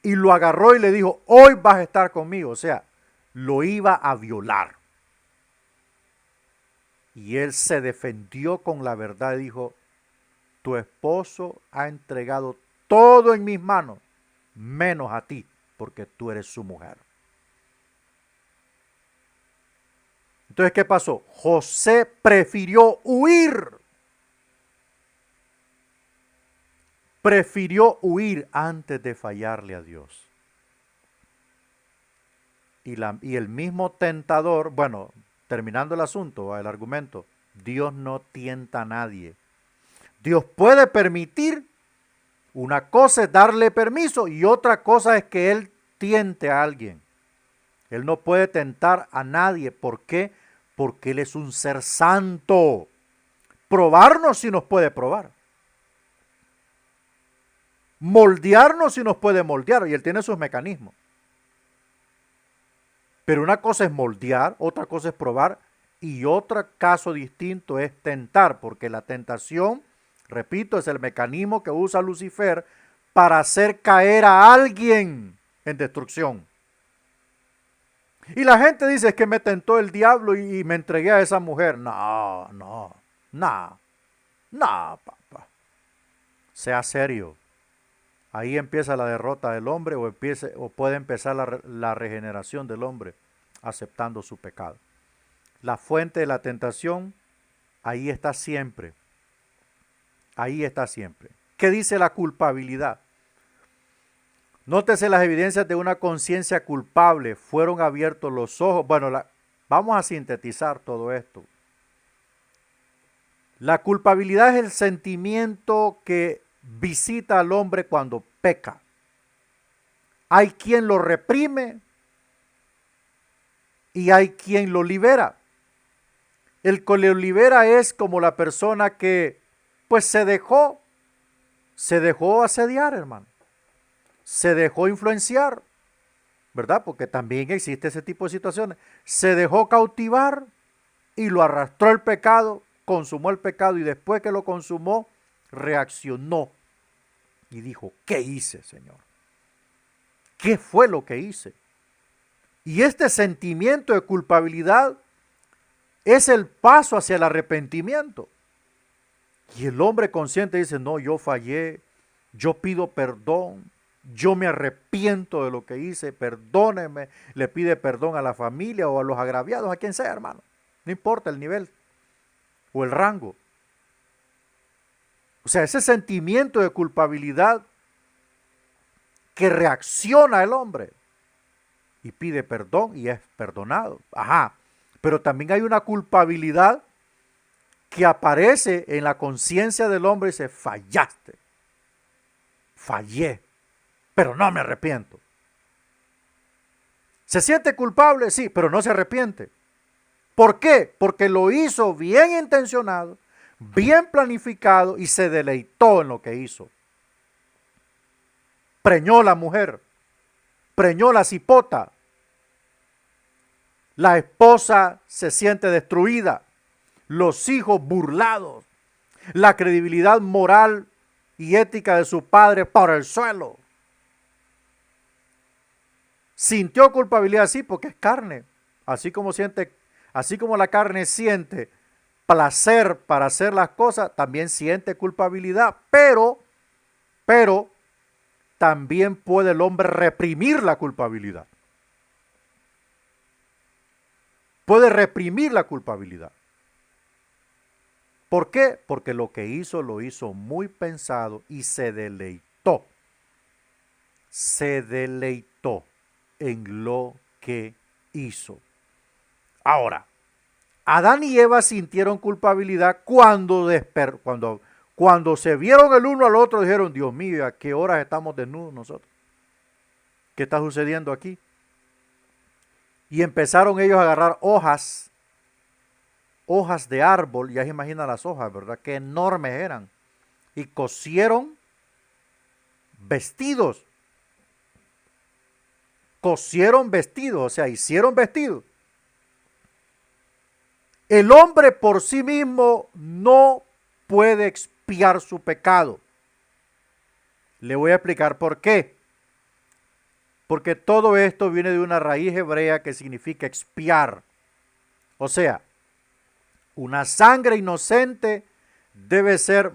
Y lo agarró y le dijo, hoy vas a estar conmigo. O sea, lo iba a violar. Y él se defendió con la verdad y dijo, tu esposo ha entregado todo en mis manos, menos a ti, porque tú eres su mujer. Entonces, ¿qué pasó? José prefirió huir. Prefirió huir antes de fallarle a Dios. Y el mismo tentador, bueno, terminando el asunto, el argumento, Dios no tienta a nadie. Dios puede permitir, una cosa es darle permiso y otra cosa es que Él tiente a alguien. Él no puede tentar a nadie. ¿Por qué? Porque Él es un ser santo. Probarnos sí nos puede probar. Moldearnos sí nos puede moldear y Él tiene sus mecanismos. Pero una cosa es moldear, otra cosa es probar y otro caso distinto es tentar, porque la tentación, repito, es el mecanismo que usa Lucifer para hacer caer a alguien en destrucción. Y la gente dice, es que me tentó el diablo y me entregué a esa mujer. No, papá. Sea serio. Ahí empieza la derrota del hombre o puede empezar la regeneración del hombre aceptando su pecado. La fuente de la tentación, ahí está siempre. Ahí está siempre. ¿Qué dice la culpabilidad? Nótese las evidencias de una conciencia culpable. Fueron abiertos los ojos. Bueno, vamos a sintetizar todo esto. La culpabilidad es el sentimiento que visita al hombre cuando peca. Hay quien lo reprime y hay quien lo libera. El que lo libera es como la persona que pues se dejó asediar, hermano. Se dejó influenciar, ¿verdad? Porque también existe ese tipo de situaciones. Se dejó cautivar y lo arrastró el pecado, consumó el pecado y después que lo consumó, reaccionó y dijo, ¿qué hice, Señor? ¿Qué fue lo que hice? Y este sentimiento de culpabilidad es el paso hacia el arrepentimiento. Y el hombre consciente dice, no, yo fallé, yo pido perdón, yo me arrepiento de lo que hice, perdóneme, le pide perdón a la familia o a los agraviados, a quien sea, hermano. No importa el nivel o el rango. O sea, ese sentimiento de culpabilidad que reacciona el hombre y pide perdón y es perdonado. Ajá, pero también hay una culpabilidad que aparece en la conciencia del hombre y dice, fallaste, fallé, pero no me arrepiento. ¿Se siente culpable? Sí, pero no se arrepiente. ¿Por qué? Porque lo hizo bien intencionado, bien planificado y se deleitó en lo que hizo. Preñó la mujer, preñó la cipota. La esposa se siente destruida, los hijos burlados, la credibilidad moral y ética de su padre por el suelo. Sintió culpabilidad, sí, porque es carne. Así como la carne siente placer para hacer las cosas, también siente culpabilidad, pero también puede el hombre reprimir la culpabilidad. Puede reprimir la culpabilidad. ¿Por qué? Porque lo hizo muy pensado y se deleitó. Se deleitó en lo que hizo. Ahora, Adán y Eva sintieron culpabilidad cuando se vieron el uno al otro, dijeron, Dios mío, ¿a qué horas estamos desnudos nosotros? ¿Qué está sucediendo aquí? Y empezaron ellos a agarrar hojas de árbol, ya se imaginan las hojas, ¿verdad? Qué enormes eran. Y cosieron vestidos. O sea, hicieron vestidos. El hombre por sí mismo no puede expiar su pecado. Le voy a explicar por qué. Porque todo esto viene de una raíz hebrea que significa expiar. O sea, una sangre inocente debe ser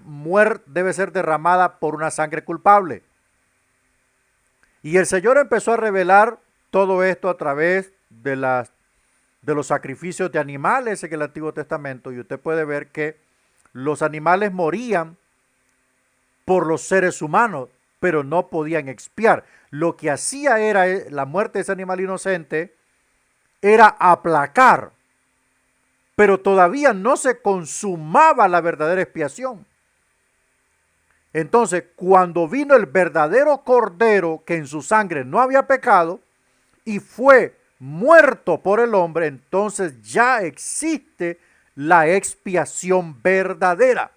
derramada por una sangre culpable. Y el Señor empezó a revelar todo esto a través de los sacrificios de animales en el Antiguo Testamento. Y usted puede ver que los animales morían por los seres humanos, pero no podían expiar. Lo que hacía era la muerte de ese animal inocente, era aplacar, pero todavía no se consumaba la verdadera expiación. Entonces, cuando vino el verdadero cordero, que en su sangre no había pecado, y fue muerto por el hombre, entonces ya existe la expiación verdadera,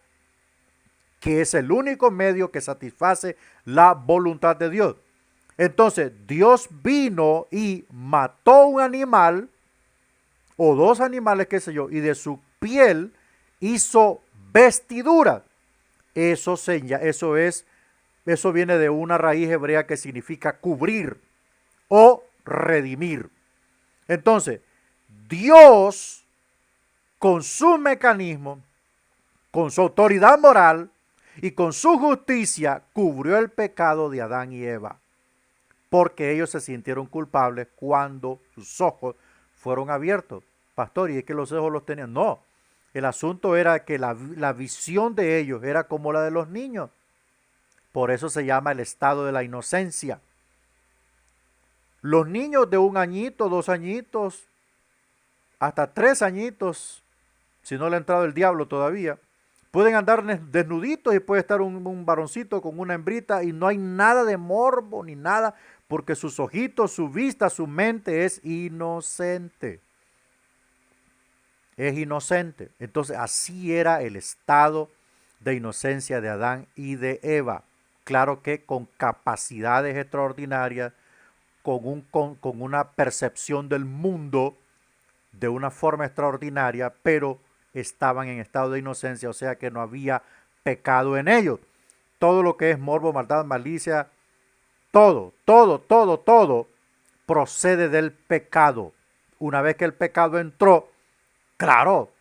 que es el único medio que satisface la voluntad de Dios. Entonces, Dios vino y mató un animal, o dos animales, qué sé yo, y de su piel hizo vestidura. Eso viene de una raíz hebrea que significa cubrir o redimir. Entonces, Dios, con su mecanismo, con su autoridad moral y con su justicia, cubrió el pecado de Adán y Eva, porque ellos se sintieron culpables cuando sus ojos fueron abiertos. Pastor, ¿y es que los ojos los tenían? No, el asunto era que la visión de ellos era como la de los niños. Por eso se llama el estado de la inocencia. Los niños de 1 añito, 2 añitos, hasta 3 añitos, si no le ha entrado el diablo todavía, pueden andar desnuditos y puede estar un varoncito con una hembrita y no hay nada de morbo ni nada, porque sus ojitos, su vista, su mente es inocente. Es inocente. Entonces así era el estado de inocencia de Adán y de Eva. Claro que con capacidades extraordinarias, con una percepción del mundo de una forma extraordinaria, pero estaban en estado de inocencia, o sea que no había pecado en ellos. Todo lo que es morbo, maldad, malicia, todo procede del pecado. Una vez que el pecado entró, claro,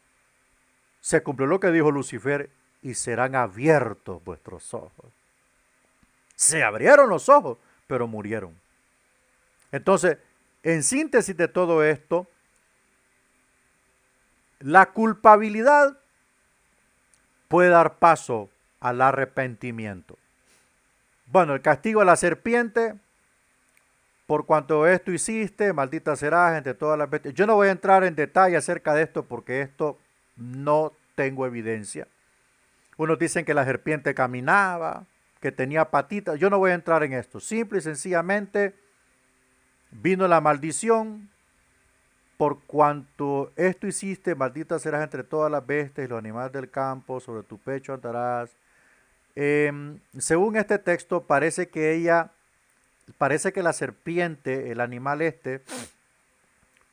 se cumplió lo que dijo Lucifer, y serán abiertos vuestros ojos. Se abrieron los ojos, pero murieron. Entonces, en síntesis de todo esto, la culpabilidad puede dar paso al arrepentimiento. Bueno, el castigo a la serpiente, por cuanto esto hiciste, maldita serás entre todas las bestias. Yo no voy a entrar en detalle acerca de esto porque esto no tengo evidencia. Unos dicen que la serpiente caminaba, que tenía patitas. Yo no voy a entrar en esto. Simple y sencillamente vino la maldición. Por cuanto esto hiciste, maldita serás entre todas las bestias y los animales del campo, sobre tu pecho andarás. Según este texto, parece que la serpiente, el animal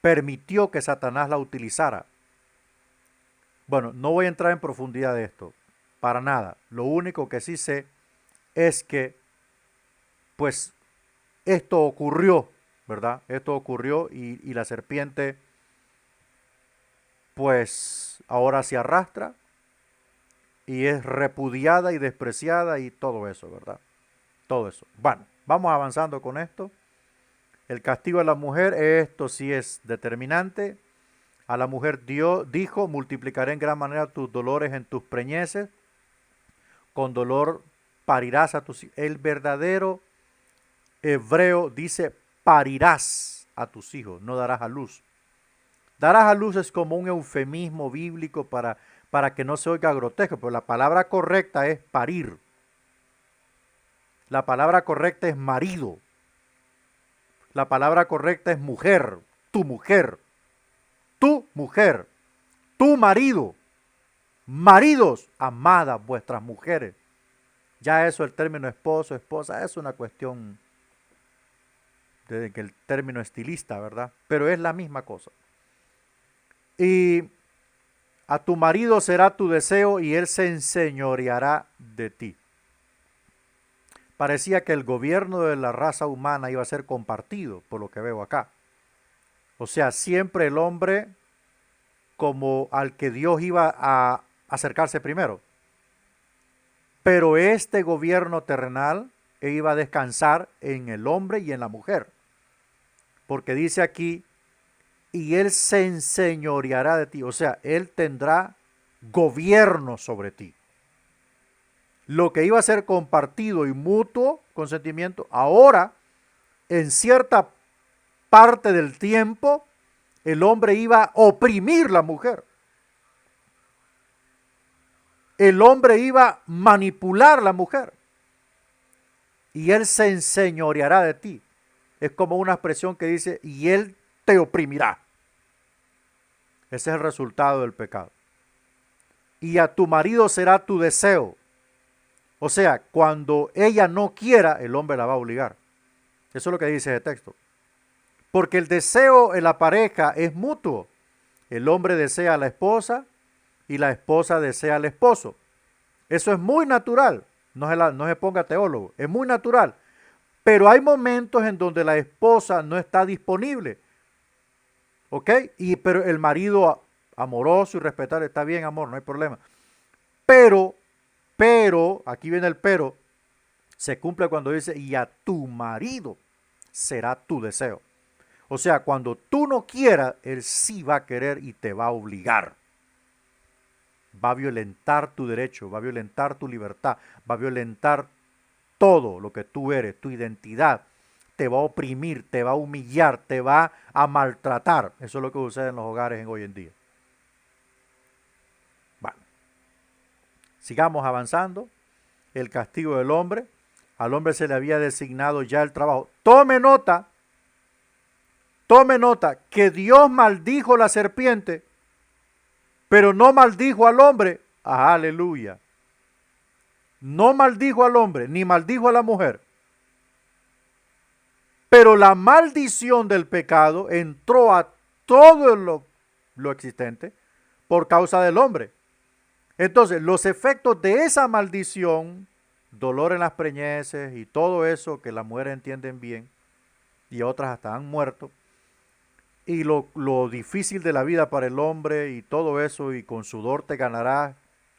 permitió que Satanás la utilizara. Bueno, no voy a entrar en profundidad de esto, para nada. Lo único que sí sé es que, pues, esto ocurrió, ¿verdad? Esto ocurrió y la serpiente, pues, ahora se arrastra y es repudiada y despreciada y todo eso, ¿verdad? Todo eso. Bueno, vamos avanzando con esto. El castigo a la mujer, esto sí es determinante. A la mujer Dios dijo, multiplicaré en gran manera tus dolores en tus preñeces. Con dolor parirás a tus hijos. El verdadero hebreo dice, parirás a tus hijos, no darás a luz. Darás a luz es como un eufemismo bíblico para que no se oiga grotesco, pero la palabra correcta es parir. La palabra correcta es marido. La palabra correcta es mujer, tu mujer, tu mujer, tu marido. Maridos, amadas vuestras mujeres. Ya eso, el término esposo, esposa, es una cuestión de que el término estilista, ¿verdad? Pero es la misma cosa. Y a tu marido será tu deseo y él se enseñoreará de ti. Parecía que el gobierno de la raza humana iba a ser compartido, por lo que veo acá. O sea, siempre el hombre como al que Dios iba a acercarse primero. Pero este gobierno terrenal iba a descansar en el hombre y en la mujer. Porque dice aquí, y él se enseñoreará de ti. O sea, él tendrá gobierno sobre ti. Lo que iba a ser compartido y mutuo consentimiento, ahora, en cierta parte del tiempo, el hombre iba a oprimir la mujer. El hombre iba a manipular la mujer. Y él se enseñoreará de ti. Es como una expresión que dice, y él te oprimirá. Ese es el resultado del pecado. Y a tu marido será tu deseo. O sea, cuando ella no quiera, el hombre la va a obligar. Eso es lo que dice ese texto. Porque el deseo en la pareja es mutuo. El hombre desea a la esposa y la esposa desea al esposo. Eso es muy natural. No se ponga teólogo. Es muy natural. Pero hay momentos en donde la esposa no está disponible. ¿Ok? Pero el marido amoroso y respetable, está bien, amor, no hay problema. Pero, aquí viene el pero, se cumple cuando dice, y a tu marido será tu deseo. O sea, cuando tú no quieras, él sí va a querer y te va a obligar. Va a violentar tu derecho, va a violentar tu libertad, va a violentar todo lo que tú eres, tu identidad. Te va a oprimir, te va a humillar, te va a maltratar. Eso es lo que sucede en los hogares en hoy en día. Bueno, sigamos avanzando. El castigo del hombre. Al hombre se le había designado ya el trabajo. Tome nota que Dios maldijo la serpiente, pero no maldijo al hombre. Aleluya. No maldijo al hombre, ni maldijo a la mujer. Pero la maldición del pecado entró a todo lo existente por causa del hombre. Entonces, los efectos de esa maldición, dolor en las preñeces y todo eso que las mujeres entienden bien, y otras hasta han muerto, y lo difícil de la vida para el hombre y todo eso, y con sudor te ganarás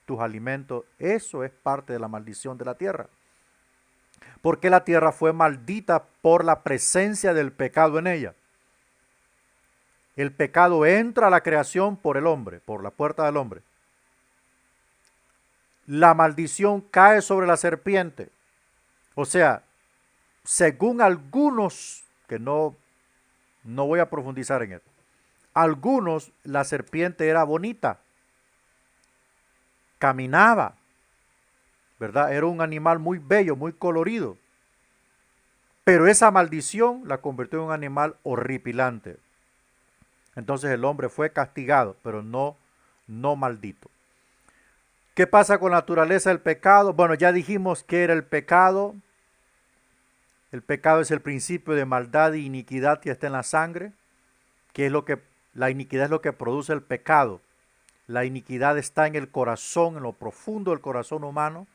tus alimentos, eso es parte de la maldición de la tierra. Porque la tierra fue maldita por la presencia del pecado en ella. El pecado entra a la creación por el hombre, por la puerta del hombre. La maldición cae sobre la serpiente. O sea, según algunos, que no voy a profundizar en esto, algunos la serpiente era bonita, caminaba, ¿verdad? Era un animal muy bello, muy colorido. Pero esa maldición la convirtió en un animal horripilante. Entonces el hombre fue castigado, pero no maldito. ¿Qué pasa con la naturaleza del pecado? Bueno, ya dijimos que era el pecado. El pecado es el principio de maldad y iniquidad que está en la sangre, la iniquidad es lo que produce el pecado. La iniquidad está en el corazón, en lo profundo del corazón humano,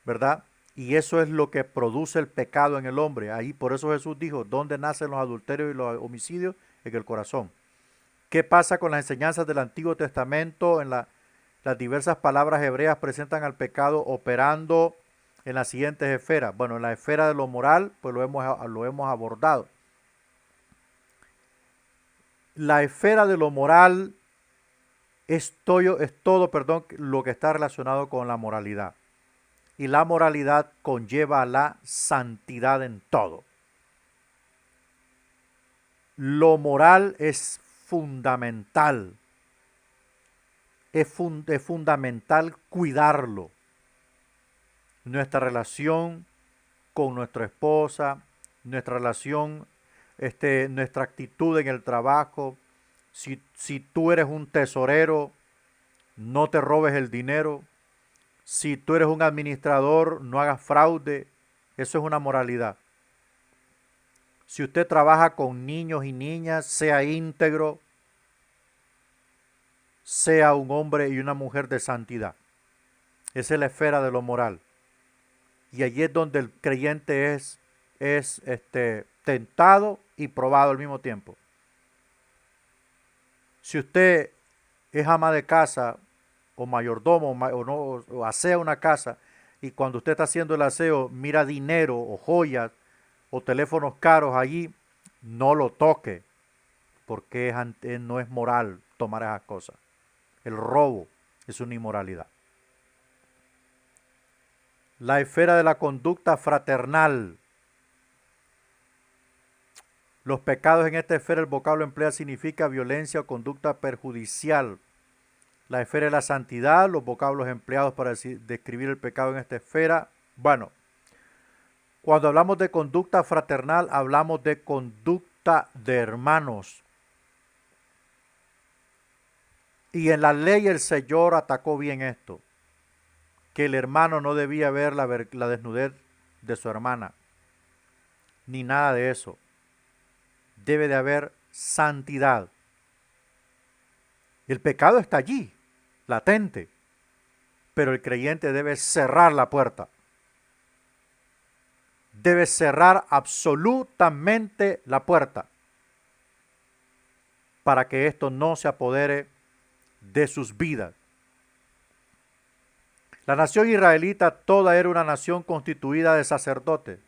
¿verdad? Y eso es lo que produce el pecado en el hombre. Ahí por eso Jesús dijo, ¿dónde nacen los adulterios y los homicidios? En el corazón. ¿Qué pasa con las enseñanzas del Antiguo Testamento? Las diversas palabras hebreas presentan al pecado operando en las siguientes esferas. Bueno, en la esfera de lo moral, pues lo hemos abordado. La esfera de lo moral es todo, lo que está relacionado con la moralidad. Y la moralidad conlleva la santidad en todo. Lo moral es fundamental. Es fundamental cuidarlo. Nuestra relación con nuestra esposa, nuestra relación, nuestra actitud en el trabajo. Si tú eres un tesorero, no te robes el dinero. Si tú eres un administrador, no hagas fraude. Eso es una moralidad. Si usted trabaja con niños y niñas, sea íntegro, sea un hombre y una mujer de santidad. Esa es la esfera de lo moral. Y allí es donde el creyente es tentado y probado al mismo tiempo. Si usted es ama de casa o mayordomo o asea una casa, y cuando usted está haciendo el aseo mira dinero o joyas o teléfonos caros allí, no lo toque, porque no es moral tomar esas cosas. El robo es una inmoralidad. La esfera de la conducta fraternal. Los pecados en esta esfera, el vocablo emplea significa violencia o conducta perjudicial. La esfera de la santidad, los vocablos empleados para describir el pecado en esta esfera. Bueno, cuando hablamos de conducta fraternal, hablamos de conducta de hermanos. Y en la ley el Señor atacó bien esto, que el hermano no debía ver la desnudez de su hermana, ni nada de eso. Debe de haber santidad. El pecado está allí, latente, pero el creyente debe cerrar la puerta. Debe cerrar absolutamente la puerta para que esto no se apodere de sus vidas. La nación israelita toda era una nación constituida de sacerdotes,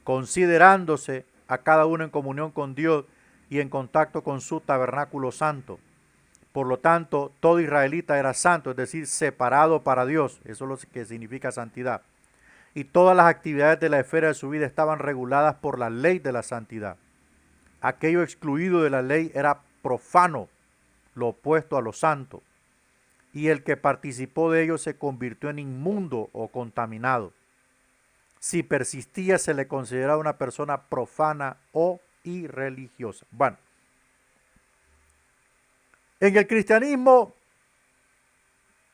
considerándose a cada uno en comunión con Dios y en contacto con su tabernáculo santo. Por lo tanto, todo israelita era santo, es decir, separado para Dios. Eso es lo que significa santidad. Y todas las actividades de la esfera de su vida estaban reguladas por la ley de la santidad. Aquello excluido de la ley era profano, lo opuesto a lo santo. Y el que participó de ello se convirtió en inmundo o contaminado. Si persistía, se le consideraba una persona profana o irreligiosa. Bueno, en el cristianismo,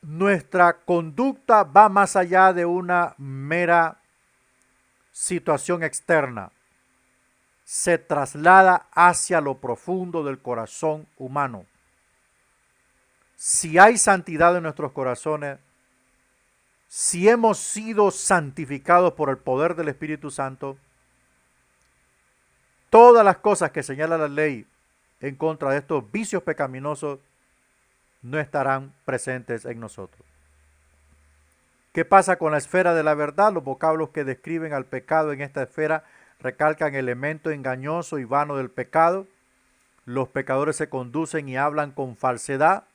nuestra conducta va más allá de una mera situación externa. Se traslada hacia lo profundo del corazón humano. Si hay santidad en nuestros corazones, si hemos sido santificados por el poder del Espíritu Santo, todas las cosas que señala la ley en contra de estos vicios pecaminosos no estarán presentes en nosotros. ¿Qué pasa con la esfera de la verdad? Los vocablos que describen al pecado en esta esfera recalcan el elemento engañoso y vano del pecado. Los pecadores se conducen y hablan con falsedad,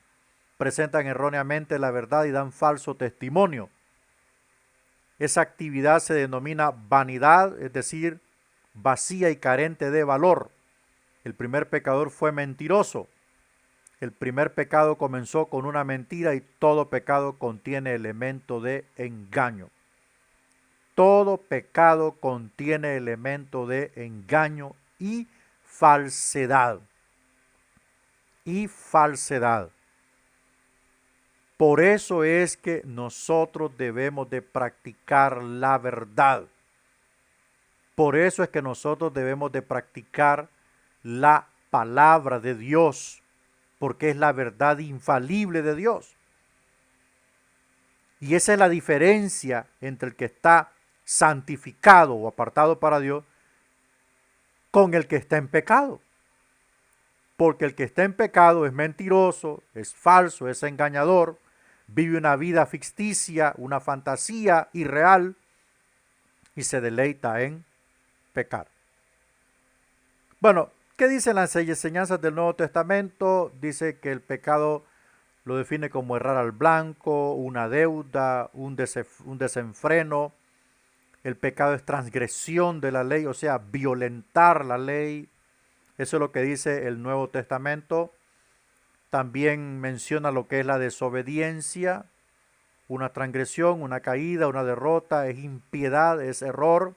presentan erróneamente la verdad y dan falso testimonio. Esa actividad se denomina vanidad, es decir, vacía y carente de valor. El primer pecador fue mentiroso. El primer pecado comenzó con una mentira y todo pecado contiene elemento de engaño. Todo pecado contiene elemento de engaño y falsedad. Y falsedad. Por eso es que nosotros debemos de practicar la verdad. Por eso es que nosotros debemos de practicar la palabra de Dios, porque es la verdad infalible de Dios. Y esa es la diferencia entre el que está santificado o apartado para Dios con el que está en pecado. Porque el que está en pecado es mentiroso, es falso, es engañador, vive una vida ficticia, una fantasía irreal y se deleita en pecar. Bueno, ¿qué dicen las enseñanzas del Nuevo Testamento? Dice que el pecado lo define como errar al blanco, una deuda, un desenfreno. El pecado es transgresión de la ley, o sea, violentar la ley. Eso es lo que dice el Nuevo Testamento. También menciona lo que es la desobediencia, una transgresión, una caída, una derrota, es impiedad, es error.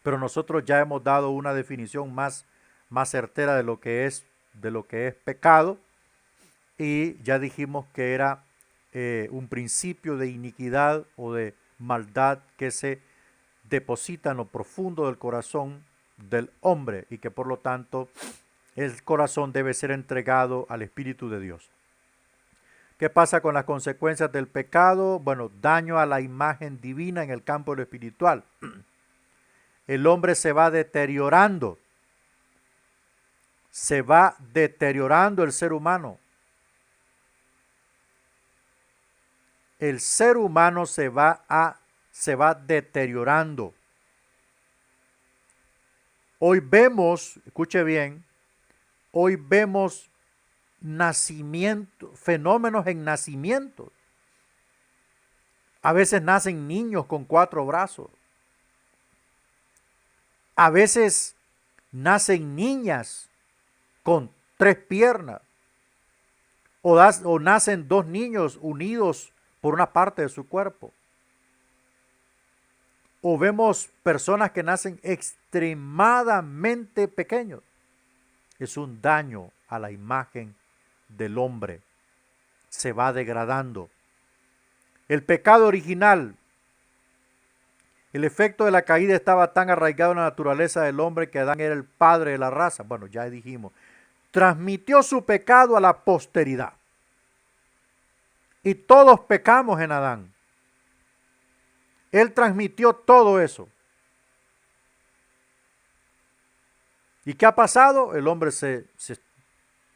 Pero nosotros ya hemos dado una definición más certera de lo que es pecado, y ya dijimos que era un principio de iniquidad o de maldad que se deposita en lo profundo del corazón del hombre, y que por lo tanto el corazón debe ser entregado al Espíritu de Dios. ¿Qué pasa con las consecuencias del pecado? Bueno, daño a la imagen divina en el campo de lo espiritual. El hombre se va deteriorando el ser humano. El ser humano se va deteriorando. Hoy vemos, escuche bien, hoy vemos fenómenos en nacimiento. A veces nacen niños con 4 brazos. A veces nacen niñas con 3 piernas. O nacen 2 niños unidos por una parte de su cuerpo. O vemos personas que nacen extremadamente pequeños. Es un daño a la imagen del hombre. Se va degradando. El pecado original, el efecto de la caída estaba tan arraigado en la naturaleza del hombre que Adán era el padre de la raza. Bueno, ya dijimos. Transmitió su pecado a la posteridad. Y todos pecamos en Adán. Él transmitió todo eso. ¿Y qué ha pasado? El hombre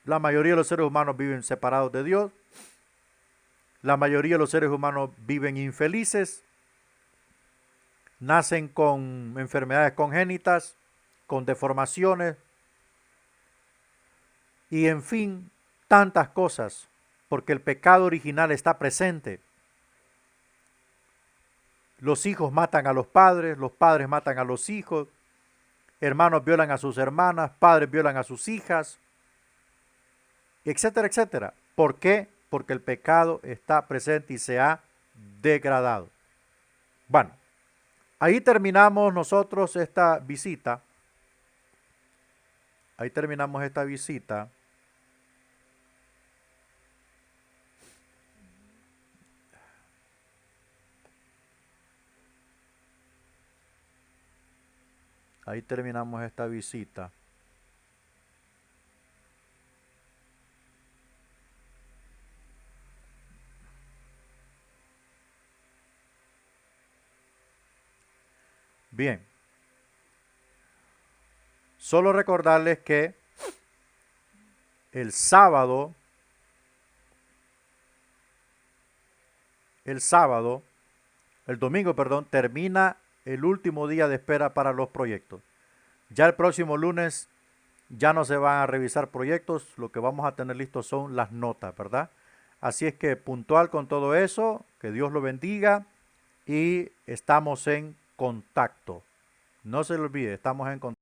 la mayoría de los seres humanos viven separados de Dios. La mayoría de los seres humanos viven infelices. Nacen con enfermedades congénitas, con deformaciones. Y en fin, tantas cosas. Porque el pecado original está presente. Los hijos matan a los padres matan a los hijos, hermanos violan a sus hermanas, padres violan a sus hijas, etcétera, etcétera. ¿Por qué? Porque el pecado está presente y se ha degradado. Bueno, ahí terminamos nosotros esta visita. Ahí terminamos esta visita. Bien. Solo recordarles que el domingo, termina el último día de espera para los proyectos. Ya el próximo lunes ya no se van a revisar proyectos, lo que vamos a tener listos son las notas, ¿verdad? Así es que puntual con todo eso, que Dios lo bendiga y estamos en contacto. No se lo olvide, estamos en contacto.